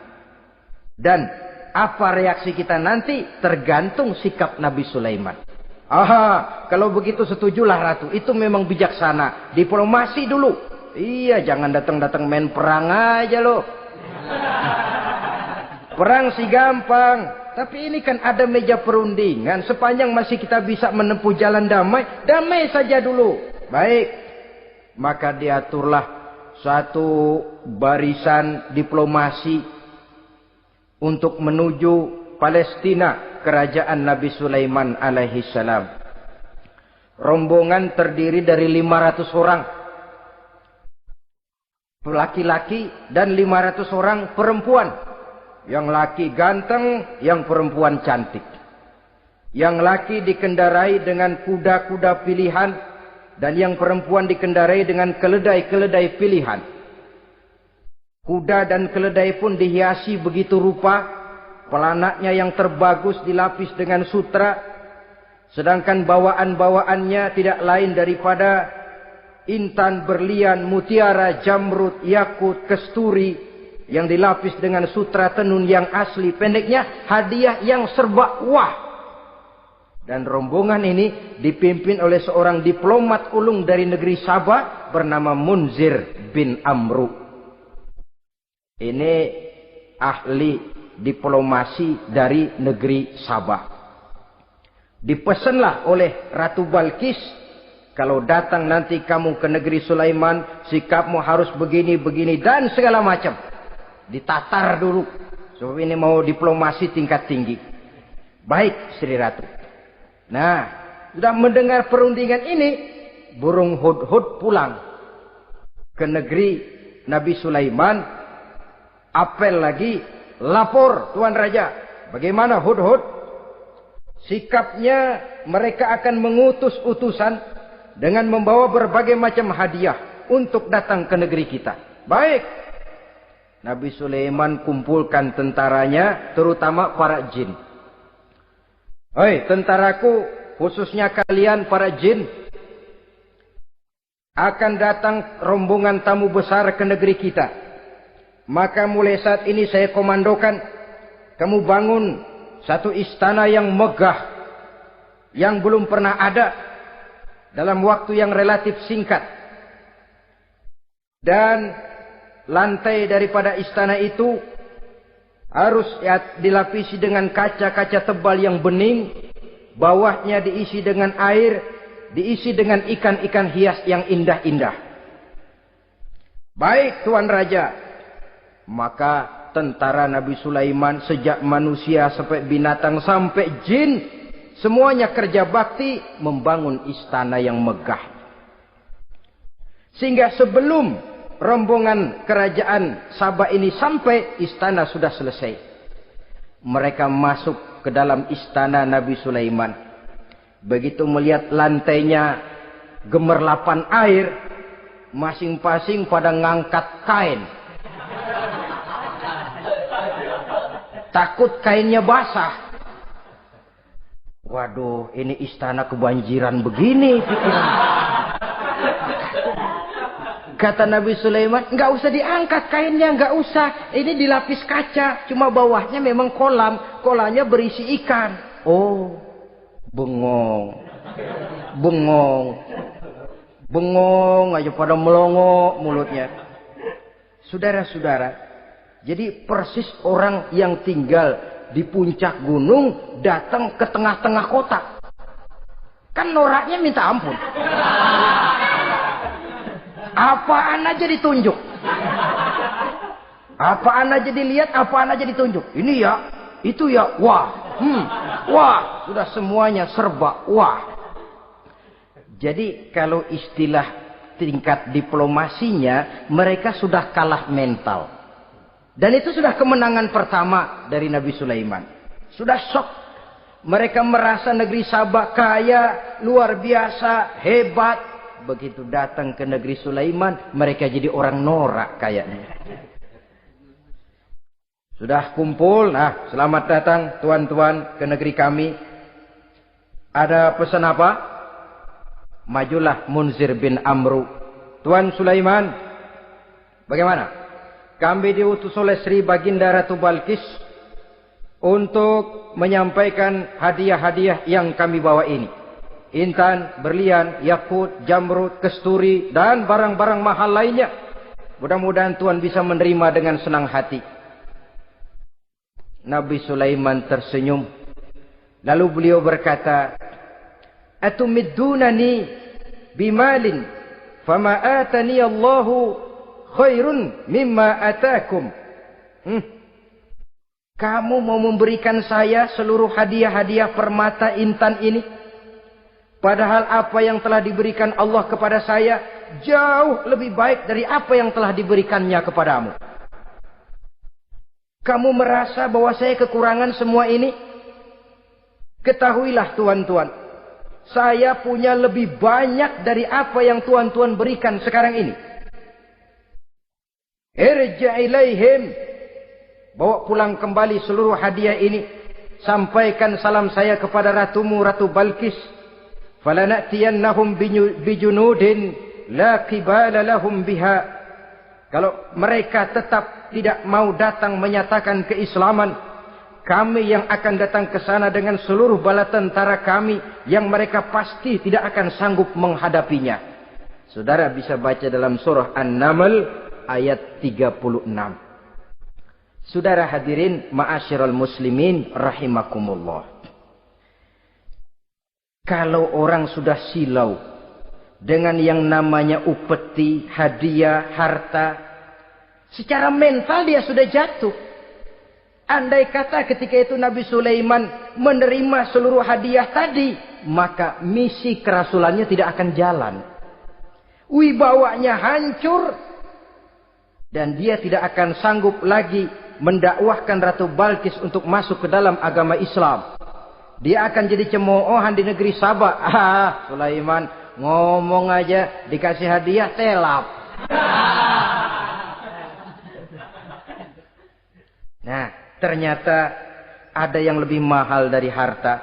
Dan apa reaksi kita nanti tergantung sikap Nabi Sulaiman. Aha, kalau begitu setujulah Ratu. Itu memang bijaksana. Diplomasi dulu. Iya, jangan datang-datang main perang aja loh. Perang sih gampang. Tapi ini kan ada meja perundingan. Sepanjang masih kita bisa menempuh jalan damai, damai saja dulu. Baik, maka diaturlah satu barisan diplomasi untuk menuju Palestina, kerajaan Nabi Sulaiman alaihi salam. Rombongan terdiri dari 500 orang laki-laki dan 500 orang perempuan. Yang laki ganteng, yang perempuan cantik. Yang laki dikendarai dengan kuda-kuda pilihan, dan yang perempuan dikendarai dengan keledai-keledai pilihan. Kuda dan keledai pun dihiasi begitu rupa. Pelanaknya yang terbagus dilapis dengan sutra. Sedangkan bawaan-bawaannya tidak lain daripada intan, berlian, mutiara, jamrud, yakut, kesturi. Yang dilapis dengan sutra tenun yang asli. Pendeknya hadiah yang serba wah. Dan rombongan ini dipimpin oleh seorang diplomat ulung dari negeri Sabah bernama Munzir bin Amru. Ini ahli diplomasi dari negeri Sabah. Dipesanlah oleh Ratu Balkis, kalau datang nanti kamu ke negeri Sulaiman, sikapmu harus begini, begini dan segala macam. Ditatar dulu. Sebab ini mau diplomasi tingkat tinggi. Baik Sri Ratu. Nah, sudah mendengar perundingan ini, burung hudhud pulang ke negeri Nabi Sulaiman. Apel lagi, lapor Tuan Raja. Bagaimana hudhud? Sikapnya mereka akan mengutus utusan dengan membawa berbagai macam hadiah untuk datang ke negeri kita. Baik. Nabi Sulaiman kumpulkan tentaranya, terutama para jin. Hei tentaraku, khususnya kalian para jin, akan datang rombongan tamu besar ke negeri kita. Maka mulai saat ini saya komandokan, kamu bangun satu istana yang megah, yang belum pernah ada dalam waktu yang relatif singkat. Dan lantai daripada istana itu harus dilapisi dengan kaca-kaca tebal yang bening. Bawahnya diisi dengan air, diisi dengan ikan-ikan hias yang indah-indah. Baik Tuan Raja. Maka tentara Nabi Sulaiman, sejak manusia sampai binatang sampai jin, semuanya kerja bakti membangun istana yang megah. Sehingga sebelum rombongan kerajaan Sabah ini sampai, istana sudah selesai. Mereka masuk ke dalam istana Nabi Sulaiman. Begitu melihat lantainya gemerlapan air, masing-masing pada ngangkat kain. Takut kainnya basah. Waduh, ini istana kebanjiran begini pikiran. Kata Nabi Sulaiman, nggak usah diangkat kainnya, nggak usah. Ini dilapis kaca, cuma bawahnya memang kolam. Kolamnya berisi ikan. Oh, bengong. Bengong. Bengong aja pada melongo mulutnya. Saudara-saudara, jadi persis orang yang tinggal di puncak gunung datang ke tengah-tengah kota. Kan noraknya minta ampun. Apaan aja ditunjuk. Apaan aja dilihat, apaan aja ditunjuk. Ini ya, itu ya, wah. Wah, sudah semuanya serba wah. Jadi kalau istilah tingkat diplomasinya, mereka sudah kalah mental. Dan itu sudah kemenangan pertama dari Nabi Sulaiman. Sudah shock. Mereka merasa negeri Sabah kaya, luar biasa, hebat. Begitu datang ke negeri Sulaiman, mereka jadi orang norak kayaknya. Sudah kumpul, nah selamat datang tuan-tuan ke negeri kami. Ada pesan apa? Majulah Munzir bin Amru. Tuan Sulaiman, bagaimana? Kami diutus oleh Sri Baginda Ratu Balkis untuk menyampaikan hadiah-hadiah yang kami bawa ini. Intan, berlian, yakut, jamrud, kesturi, dan barang-barang mahal lainnya. Mudah-mudahan Tuan bisa menerima dengan senang hati. Nabi Sulaiman tersenyum. Lalu beliau berkata, Atumiddunani bimalin, fama atani Allahu khairun mimma atakum. Kamu mau memberikan saya seluruh hadiah-hadiah permata intan ini, padahal apa yang telah diberikan Allah kepada saya jauh lebih baik dari apa yang telah diberikannya kepadamu. Kamu merasa bahwa saya kekurangan semua ini? Ketahuilah tuan-tuan, saya punya lebih banyak dari apa yang tuan-tuan berikan sekarang ini. Irja' ilaihim, bawa pulang kembali seluruh hadiah ini. Sampaikan salam saya kepada ratumu, Ratu Balkis. Falana'tiyannahum bijunudin la qibala lahum biha. Kalau mereka tetap tidak mau datang menyatakan keislaman, kami yang akan datang ke sana dengan seluruh bala tentara kami yang mereka pasti tidak akan sanggup menghadapinya. Saudara bisa baca dalam surah An-Naml ayat 36. Saudara hadirin ma'asyiral muslimin rahimakumullah. Kalau orang sudah silau dengan yang namanya upeti, hadiah, harta, secara mental dia sudah jatuh. Andai kata ketika itu Nabi Sulaiman menerima seluruh hadiah tadi, maka misi kerasulannya tidak akan jalan. Wibawanya hancur. Dan dia tidak akan sanggup lagi mendakwahkan Ratu Balkis untuk masuk ke dalam agama Islam. Dia akan jadi cemoohan di negeri Sabah. Sulaiman ngomong aja dikasih hadiah telap. Nah, ternyata ada yang lebih mahal dari harta.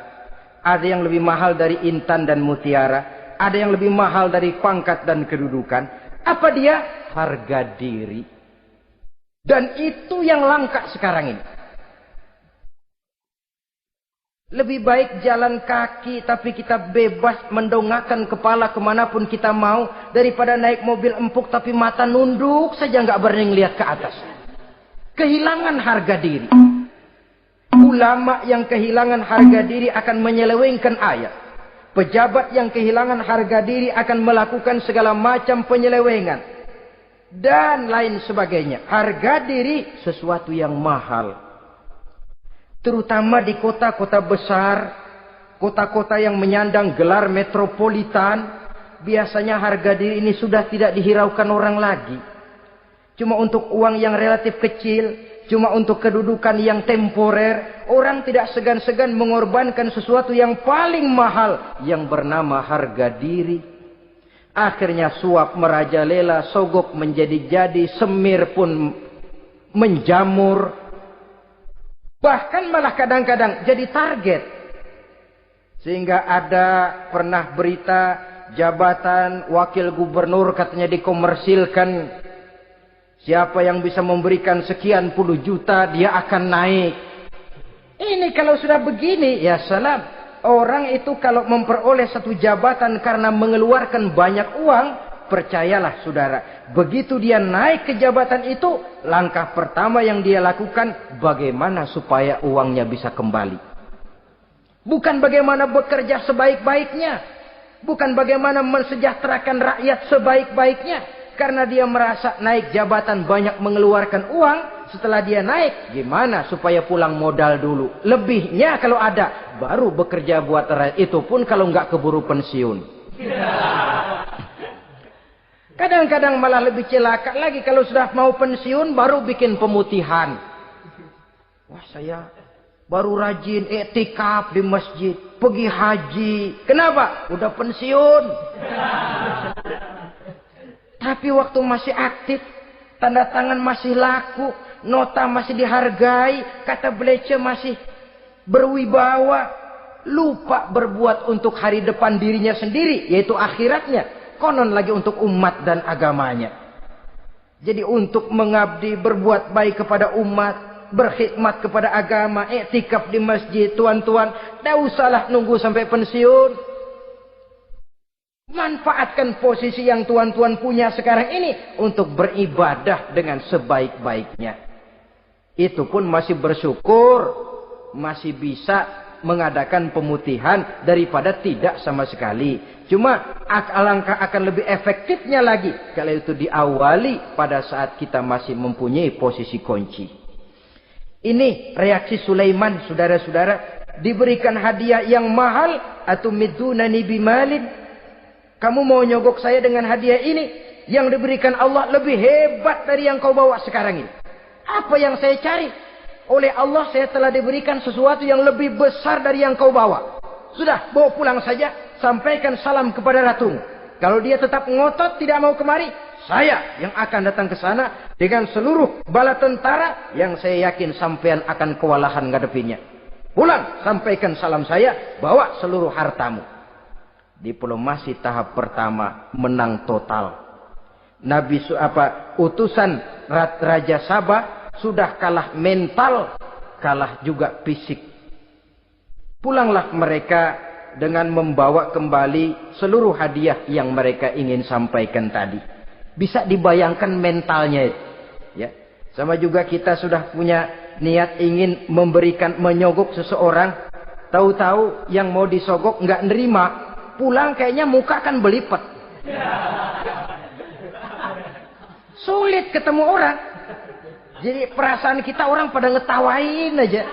Ada yang lebih mahal dari intan dan mutiara. Ada yang lebih mahal dari pangkat dan kedudukan. Apa dia? Harga diri. Dan itu yang langka sekarang ini. Lebih baik jalan kaki tapi kita bebas mendongakkan kepala kemanapun kita mau, daripada naik mobil empuk tapi mata nunduk saja nggak berani lihat ke atas. Kehilangan harga diri. Ulama yang kehilangan harga diri akan menyelewengkan ayat. Pejabat yang kehilangan harga diri akan melakukan segala macam penyelewengan. Dan lain sebagainya. Harga diri sesuatu yang mahal. Terutama di kota-kota besar, kota-kota yang menyandang gelar metropolitan, biasanya harga diri ini sudah tidak dihiraukan orang lagi. Cuma untuk uang yang relatif kecil, cuma untuk kedudukan yang temporer, orang tidak segan-segan mengorbankan sesuatu yang paling mahal yang bernama harga diri. Akhirnya suap merajalela, sogok menjadi-jadi, semir pun menjamur. Bahkan malah kadang-kadang jadi target. Sehingga ada pernah berita jabatan wakil gubernur katanya dikomersilkan. Siapa yang bisa memberikan sekian puluh juta dia akan naik. Ini kalau sudah begini ya salam. Orang itu kalau memperoleh satu jabatan karena mengeluarkan banyak uang, percayalah saudara, begitu dia naik ke jabatan itu, langkah pertama yang dia lakukan, bagaimana supaya uangnya bisa kembali. Bukan bagaimana bekerja sebaik-baiknya. Bukan bagaimana mensejahterakan rakyat sebaik-baiknya. Karena dia merasa naik jabatan banyak mengeluarkan uang, setelah dia naik, gimana supaya pulang modal dulu. Lebihnya kalau ada, baru bekerja buat rakyat. Itu pun kalau nggak keburu pensiun. Kadang-kadang malah lebih celaka lagi kalau sudah mau pensiun baru bikin pemutihan. Wah saya baru rajin iktikaf di masjid, pergi haji. Kenapa? Udah pensiun. Tapi waktu masih aktif, tanda tangan masih laku, nota masih dihargai, kata belece masih berwibawa, lupa berbuat untuk hari depan dirinya sendiri, yaitu akhiratnya. Konon lagi untuk umat dan agamanya. Jadi untuk mengabdi, berbuat baik kepada umat, berkhidmat kepada agama, iktikaf di masjid, tuan-tuan, tidak usahlah nunggu sampai pensiun. Manfaatkan posisi yang tuan-tuan punya sekarang ini untuk beribadah dengan sebaik-baiknya. Itu pun masih bersyukur, masih bisa mengadakan pemutihan daripada tidak sama sekali. Cuma alangkah akan lebih efektifnya lagi kalau itu diawali pada saat kita masih mempunyai posisi kunci. Ini reaksi Sulaiman, saudara-saudara. Diberikan hadiah yang mahal, atau midunani bimalin. Kamu mau nyogok saya dengan hadiah ini? Yang diberikan Allah lebih hebat dari yang kau bawa sekarang ini. Apa yang saya cari? Oleh Allah saya telah diberikan sesuatu yang lebih besar dari yang kau bawa. Sudah, bawa pulang saja. Sampaikan salam kepada ratumu. Kalau dia tetap ngotot tidak mau kemari, saya yang akan datang ke sana dengan seluruh bala tentara yang saya yakin sampean akan kewalahan ngadepinnya. Pulang, sampaikan salam saya, bawa seluruh hartamu. Diplomasi tahap pertama menang total. Utusan Raja Sabah sudah kalah mental, kalah juga fisik. Pulanglah mereka dengan membawa kembali seluruh hadiah yang mereka ingin sampaikan tadi. Bisa dibayangkan mentalnya, ya. Sama juga kita sudah punya niat ingin memberikan, menyogok seseorang, tahu-tahu yang mau disogok nggak nerima, pulang kayaknya muka kan belipet. Sulit ketemu orang. Jadi perasaan kita orang pada ngetawain aja.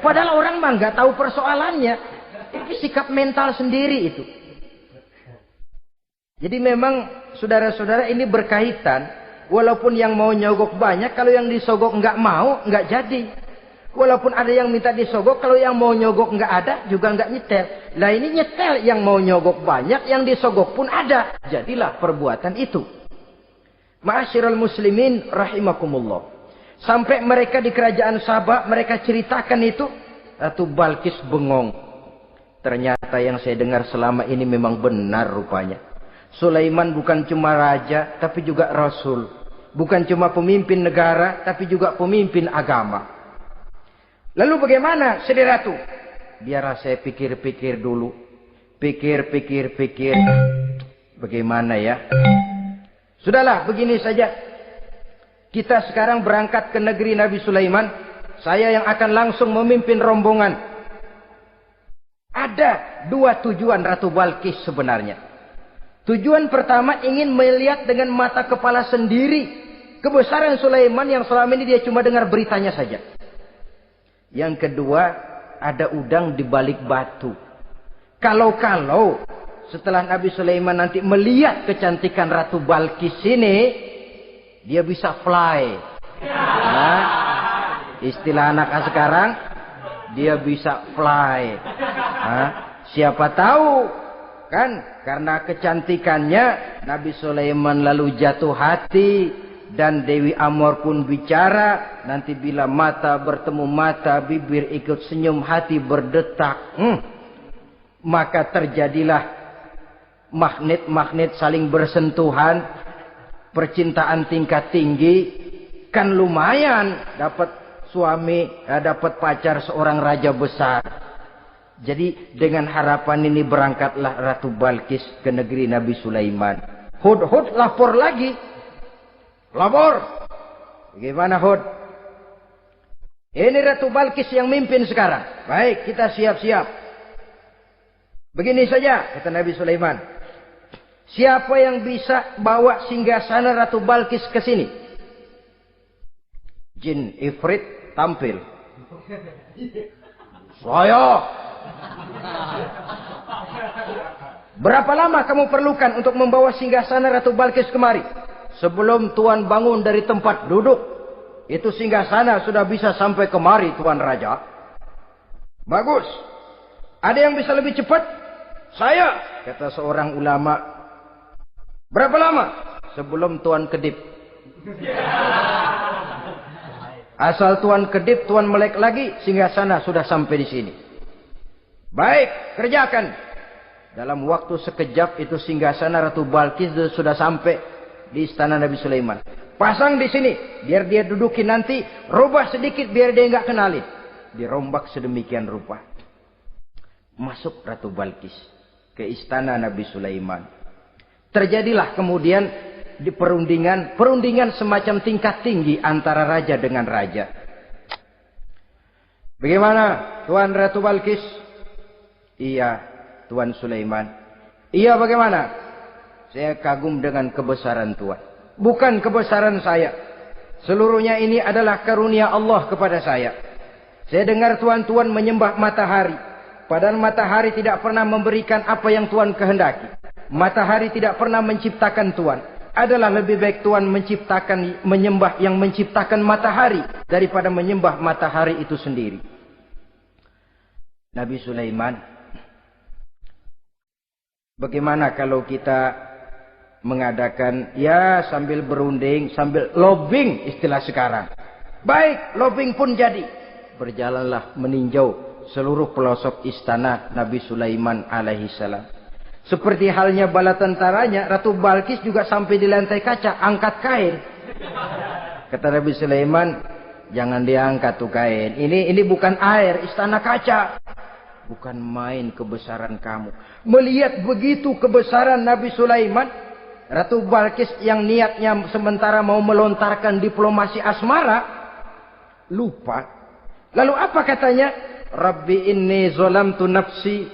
Padahal orang mah nggak tahu persoalannya. Itu sikap mental sendiri itu. Jadi memang saudara-saudara ini berkaitan. Walaupun yang mau nyogok banyak, kalau yang disogok nggak mau, nggak jadi. Walaupun ada yang minta disogok, kalau yang mau nyogok nggak ada, juga nggak nyetel. Nah ini nyetel, yang mau nyogok banyak, yang disogok pun ada. Jadilah perbuatan itu. Ma'asyiral muslimin rahimakumullah. Sampai mereka di kerajaan Sabah, mereka ceritakan itu. Ratu Balkis bengong. Ternyata yang saya dengar selama ini memang benar rupanya. Sulaiman bukan cuma raja, tapi juga rasul. Bukan cuma pemimpin negara, tapi juga pemimpin agama. Lalu bagaimana, Saudara Ratu? biar saya pikir-pikir dulu. Pikir. Bagaimana ya? Sudahlah, begini saja. Kita sekarang berangkat ke negeri Nabi Sulaiman. Saya yang akan langsung memimpin rombongan. Ada 2 tujuan Ratu Balkis sebenarnya. Tujuan pertama ingin melihat dengan mata kepala sendiri kebesaran Sulaiman yang selama ini dia cuma dengar beritanya saja. Yang kedua, ada udang di balik batu. Kalau setelah Nabi Sulaiman nanti melihat kecantikan Ratu Balkis ini, dia bisa fly. Nah, istilah anak sekarang, dia bisa fly. Nah, siapa tahu kan karena kecantikannya Nabi Sulaiman lalu jatuh hati dan Dewi Amor pun bicara. Nanti bila mata bertemu mata, bibir ikut senyum, hati berdetak. Maka terjadilah magnet-magnet saling bersentuhan, percintaan tingkat tinggi. Kan lumayan dapat suami, dapat pacar seorang raja besar. Jadi dengan harapan ini berangkatlah Ratu Balkis ke negeri Nabi Sulaiman. Hud lapor lagi. Lapor. Bagaimana Hud? Ini Ratu Balkis yang mimpin sekarang. Baik, kita siap-siap. Begini saja, kata Nabi Sulaiman. Siapa yang bisa bawa singgasana Ratu Balkis ke sini? Jin Ifrit tampil. Saya. Berapa lama kamu perlukan untuk membawa singgasana Ratu Balkis kemari? Sebelum Tuan bangun dari tempat duduk, itu singgasana sudah bisa sampai kemari, Tuan Raja. Bagus. Ada yang bisa lebih cepat? Saya, kata seorang ulama. Berapa lama? Sebelum Tuan kedip. Asal Tuan kedip, Tuan melek lagi, singgasana sudah sampai di sini. Baik, kerjakan. Dalam waktu sekejap itu singgasana Ratu Balkis sudah sampai di istana Nabi Sulaiman. Pasang di sini, biar dia dudukin nanti. Rubah sedikit biar dia nggak kenalin. Dirombak sedemikian rupa. Masuk Ratu Balkis ke istana Nabi Sulaiman. Terjadilah kemudian di perundingan semacam tingkat tinggi antara raja dengan raja. Bagaimana Tuan Ratu Balkis? Iya, Tuan Sulaiman. Iya, bagaimana? Saya kagum dengan kebesaran Tuan. Bukan kebesaran saya. Seluruhnya ini adalah karunia Allah kepada saya. Saya dengar Tuan menyembah matahari. Padahal matahari tidak pernah memberikan apa yang Tuan kehendaki. Matahari tidak pernah menciptakan Tuan. Adalah lebih baik Tuan menyembah yang menciptakan matahari daripada menyembah matahari itu sendiri. Nabi Sulaiman, bagaimana kalau kita mengadakan ya sambil berunding, sambil lobbying istilah sekarang. Baik, lobbying pun jadi. Berjalanlah meninjau seluruh pelosok istana Nabi Sulaiman alaihi salam. Seperti halnya bala tentaranya, Ratu Balkis juga sampai di lantai kaca, angkat kain. Kata Nabi Sulaiman, jangan diangkat tuh kain. Ini bukan air, istana kaca. Bukan main kebesaran kamu. Melihat begitu kebesaran Nabi Sulaiman, Ratu Balkis yang niatnya sementara mau melontarkan diplomasi asmara, lupa. Lalu apa katanya? Rabbi inni zolamtu nafsi.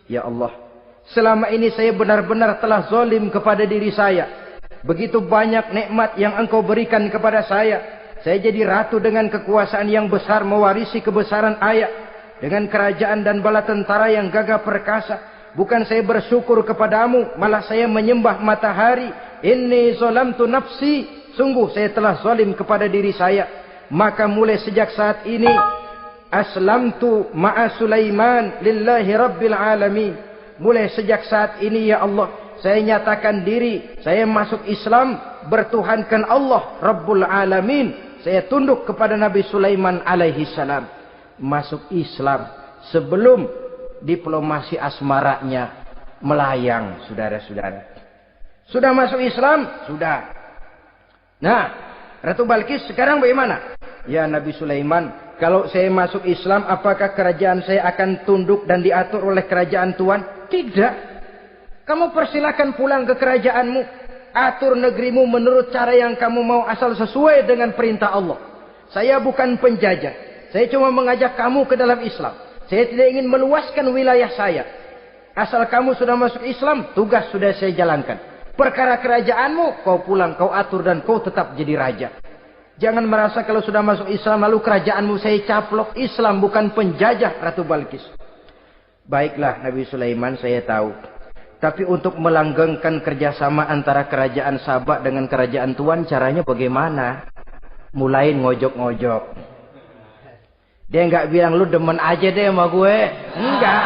Ya Allah, selama ini saya benar-benar telah zolim kepada diri saya. Begitu banyak nikmat yang engkau berikan kepada saya. Saya jadi ratu dengan kekuasaan yang besar, mewarisi kebesaran ayah. Dengan kerajaan dan bala tentara yang gagah perkasa. Bukan saya bersyukur kepadamu, malah saya menyembah matahari. Inni zolamtu nafsi. Sungguh saya telah zolim kepada diri saya. Maka mulai sejak saat ini, aslamtu ma'a Sulaiman lillahi rabbil alamin. Mulai sejak saat ini ya Allah, saya nyatakan diri, saya masuk Islam, bertuhankan Allah Rabbul Alamin. Saya tunduk kepada Nabi Sulaiman alaihi salam. Masuk Islam sebelum diplomasi asmaranya melayang, saudara-saudara. Sudah masuk Islam? Sudah. Nah, Ratu Balkis sekarang bagaimana? Ya Nabi Sulaiman, Kalau saya masuk Islam, apakah kerajaan saya akan tunduk dan diatur oleh kerajaan Tuhan? Tidak. Kamu persilakan pulang ke kerajaanmu. Atur negerimu menurut cara yang kamu mau, asal sesuai dengan perintah Allah. Saya bukan penjajah. Saya cuma mengajak kamu ke dalam Islam. Saya tidak ingin meluaskan wilayah saya. Asal kamu sudah masuk Islam, tugas sudah saya jalankan. Perkara kerajaanmu, kau pulang, kau atur, dan kau tetap jadi raja. Jangan merasa kalau sudah masuk Islam, lalu kerajaanmu saya caplok. Islam bukan penjajah, Ratu Balkis. Baiklah, Nabi Sulaiman, saya tahu. Tapi untuk melanggengkan kerjasama antara kerajaan Sabak dengan kerajaan Tuhan, caranya bagaimana? Mulai ngojok-ngojok. Dia nggak bilang, lu demen aja deh sama gue. Enggak.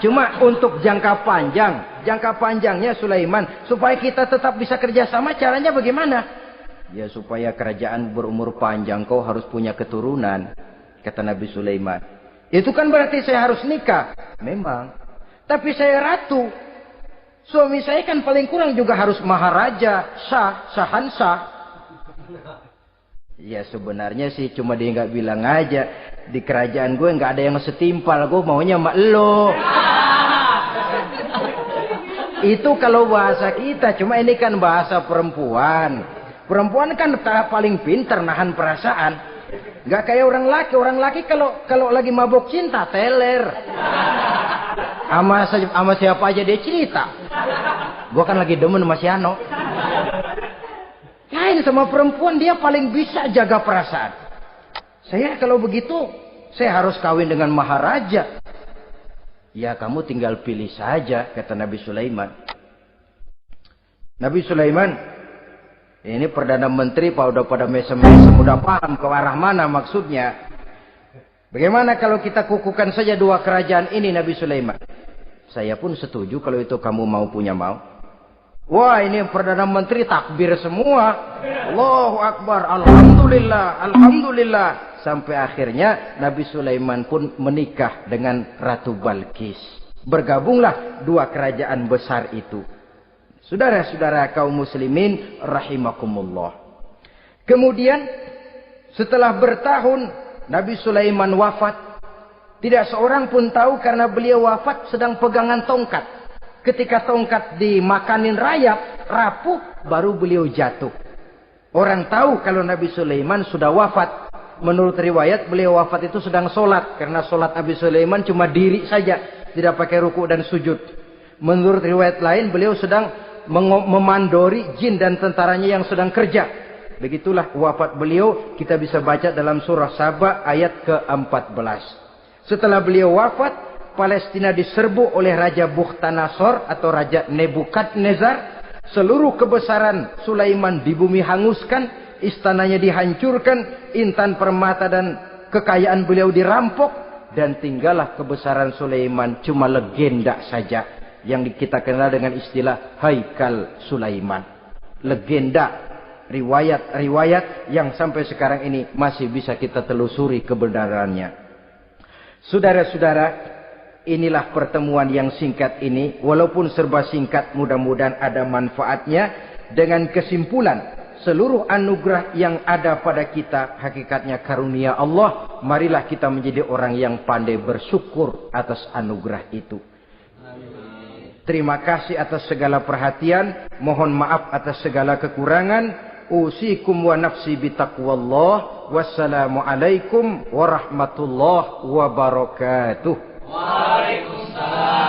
Cuma untuk jangka panjang. Jangka panjangnya Sulaiman. Supaya kita tetap bisa kerjasama, caranya bagaimana? Ya supaya kerajaan berumur panjang, kau harus punya keturunan. Kata Nabi Sulaiman. Itu kan berarti saya harus nikah. Memang. Tapi saya ratu. Suami saya kan paling kurang juga harus maharaja, sahansah. Ya sebenarnya sih cuma dia nggak bilang aja. Di kerajaan gue nggak ada yang setimpal. Gue maunya sama elo. Itu kalau bahasa kita. Cuma ini kan bahasa perempuan. Perempuan kan paling pintar nahan perasaan. Nggak kayak orang laki. Orang laki kalau lagi mabok cinta teler. Sama siapa aja dia cerita. Gue kan lagi demen sama si Ano. Lain sama perempuan, dia paling bisa jaga perasaan. Saya kalau begitu, saya harus kawin dengan maharaja. Ya kamu tinggal pilih saja, kata Nabi Sulaiman. Nabi Sulaiman, ini Perdana Menteri udah pada mesem-mesem, udah paham ke arah mana maksudnya. Bagaimana kalau kita kukuhkan saja dua kerajaan ini, Nabi Sulaiman? Saya pun setuju kalau itu kamu punya mau. Wah, ini Perdana Menteri takbir semua. Allahu Akbar, Alhamdulillah, Alhamdulillah. Sampai akhirnya Nabi Sulaiman pun menikah dengan Ratu Balkis. Bergabunglah dua kerajaan besar itu. Saudara-saudara kaum muslimin rahimakumullah. Kemudian setelah bertahun Nabi Sulaiman wafat. Tidak seorang pun tahu karena beliau wafat sedang pegangan tongkat. Ketika tongkat dimakanin rayap, rapuh, baru beliau jatuh. Orang tahu kalau Nabi Sulaiman sudah wafat. Menurut riwayat, beliau wafat itu sedang sholat. Karena sholat Nabi Sulaiman cuma diri saja. Tidak pakai ruku dan sujud. Menurut riwayat lain, beliau sedang memandori jin dan tentaranya yang sedang kerja. Begitulah wafat beliau. Kita bisa baca dalam surah Saba ayat ke-14. Setelah beliau wafat, Palestina diserbu oleh Raja Bukhtanasor atau Raja Nebukadnezar. Seluruh kebesaran Sulaiman di bumi hanguskan. Istananya dihancurkan. Intan permata dan kekayaan beliau dirampok. Dan tinggallah kebesaran Sulaiman cuma legenda saja. Yang kita kenal dengan istilah Haikal Sulaiman. Legenda. Riwayat-riwayat yang sampai sekarang ini masih bisa kita telusuri kebenarannya. Saudara-saudara, inilah pertemuan yang singkat ini. Walaupun serba singkat, mudah-mudahan ada manfaatnya. Dengan kesimpulan, seluruh anugerah yang ada pada kita hakikatnya karunia Allah. Marilah kita menjadi orang yang pandai bersyukur atas anugerah itu. Terima kasih atas segala perhatian. Mohon maaf atas segala kekurangan. Usikum wa nafsi bitaqwallah. Wassalamualaikum warahmatullahi wabarakatuh. Waalaikumsalam.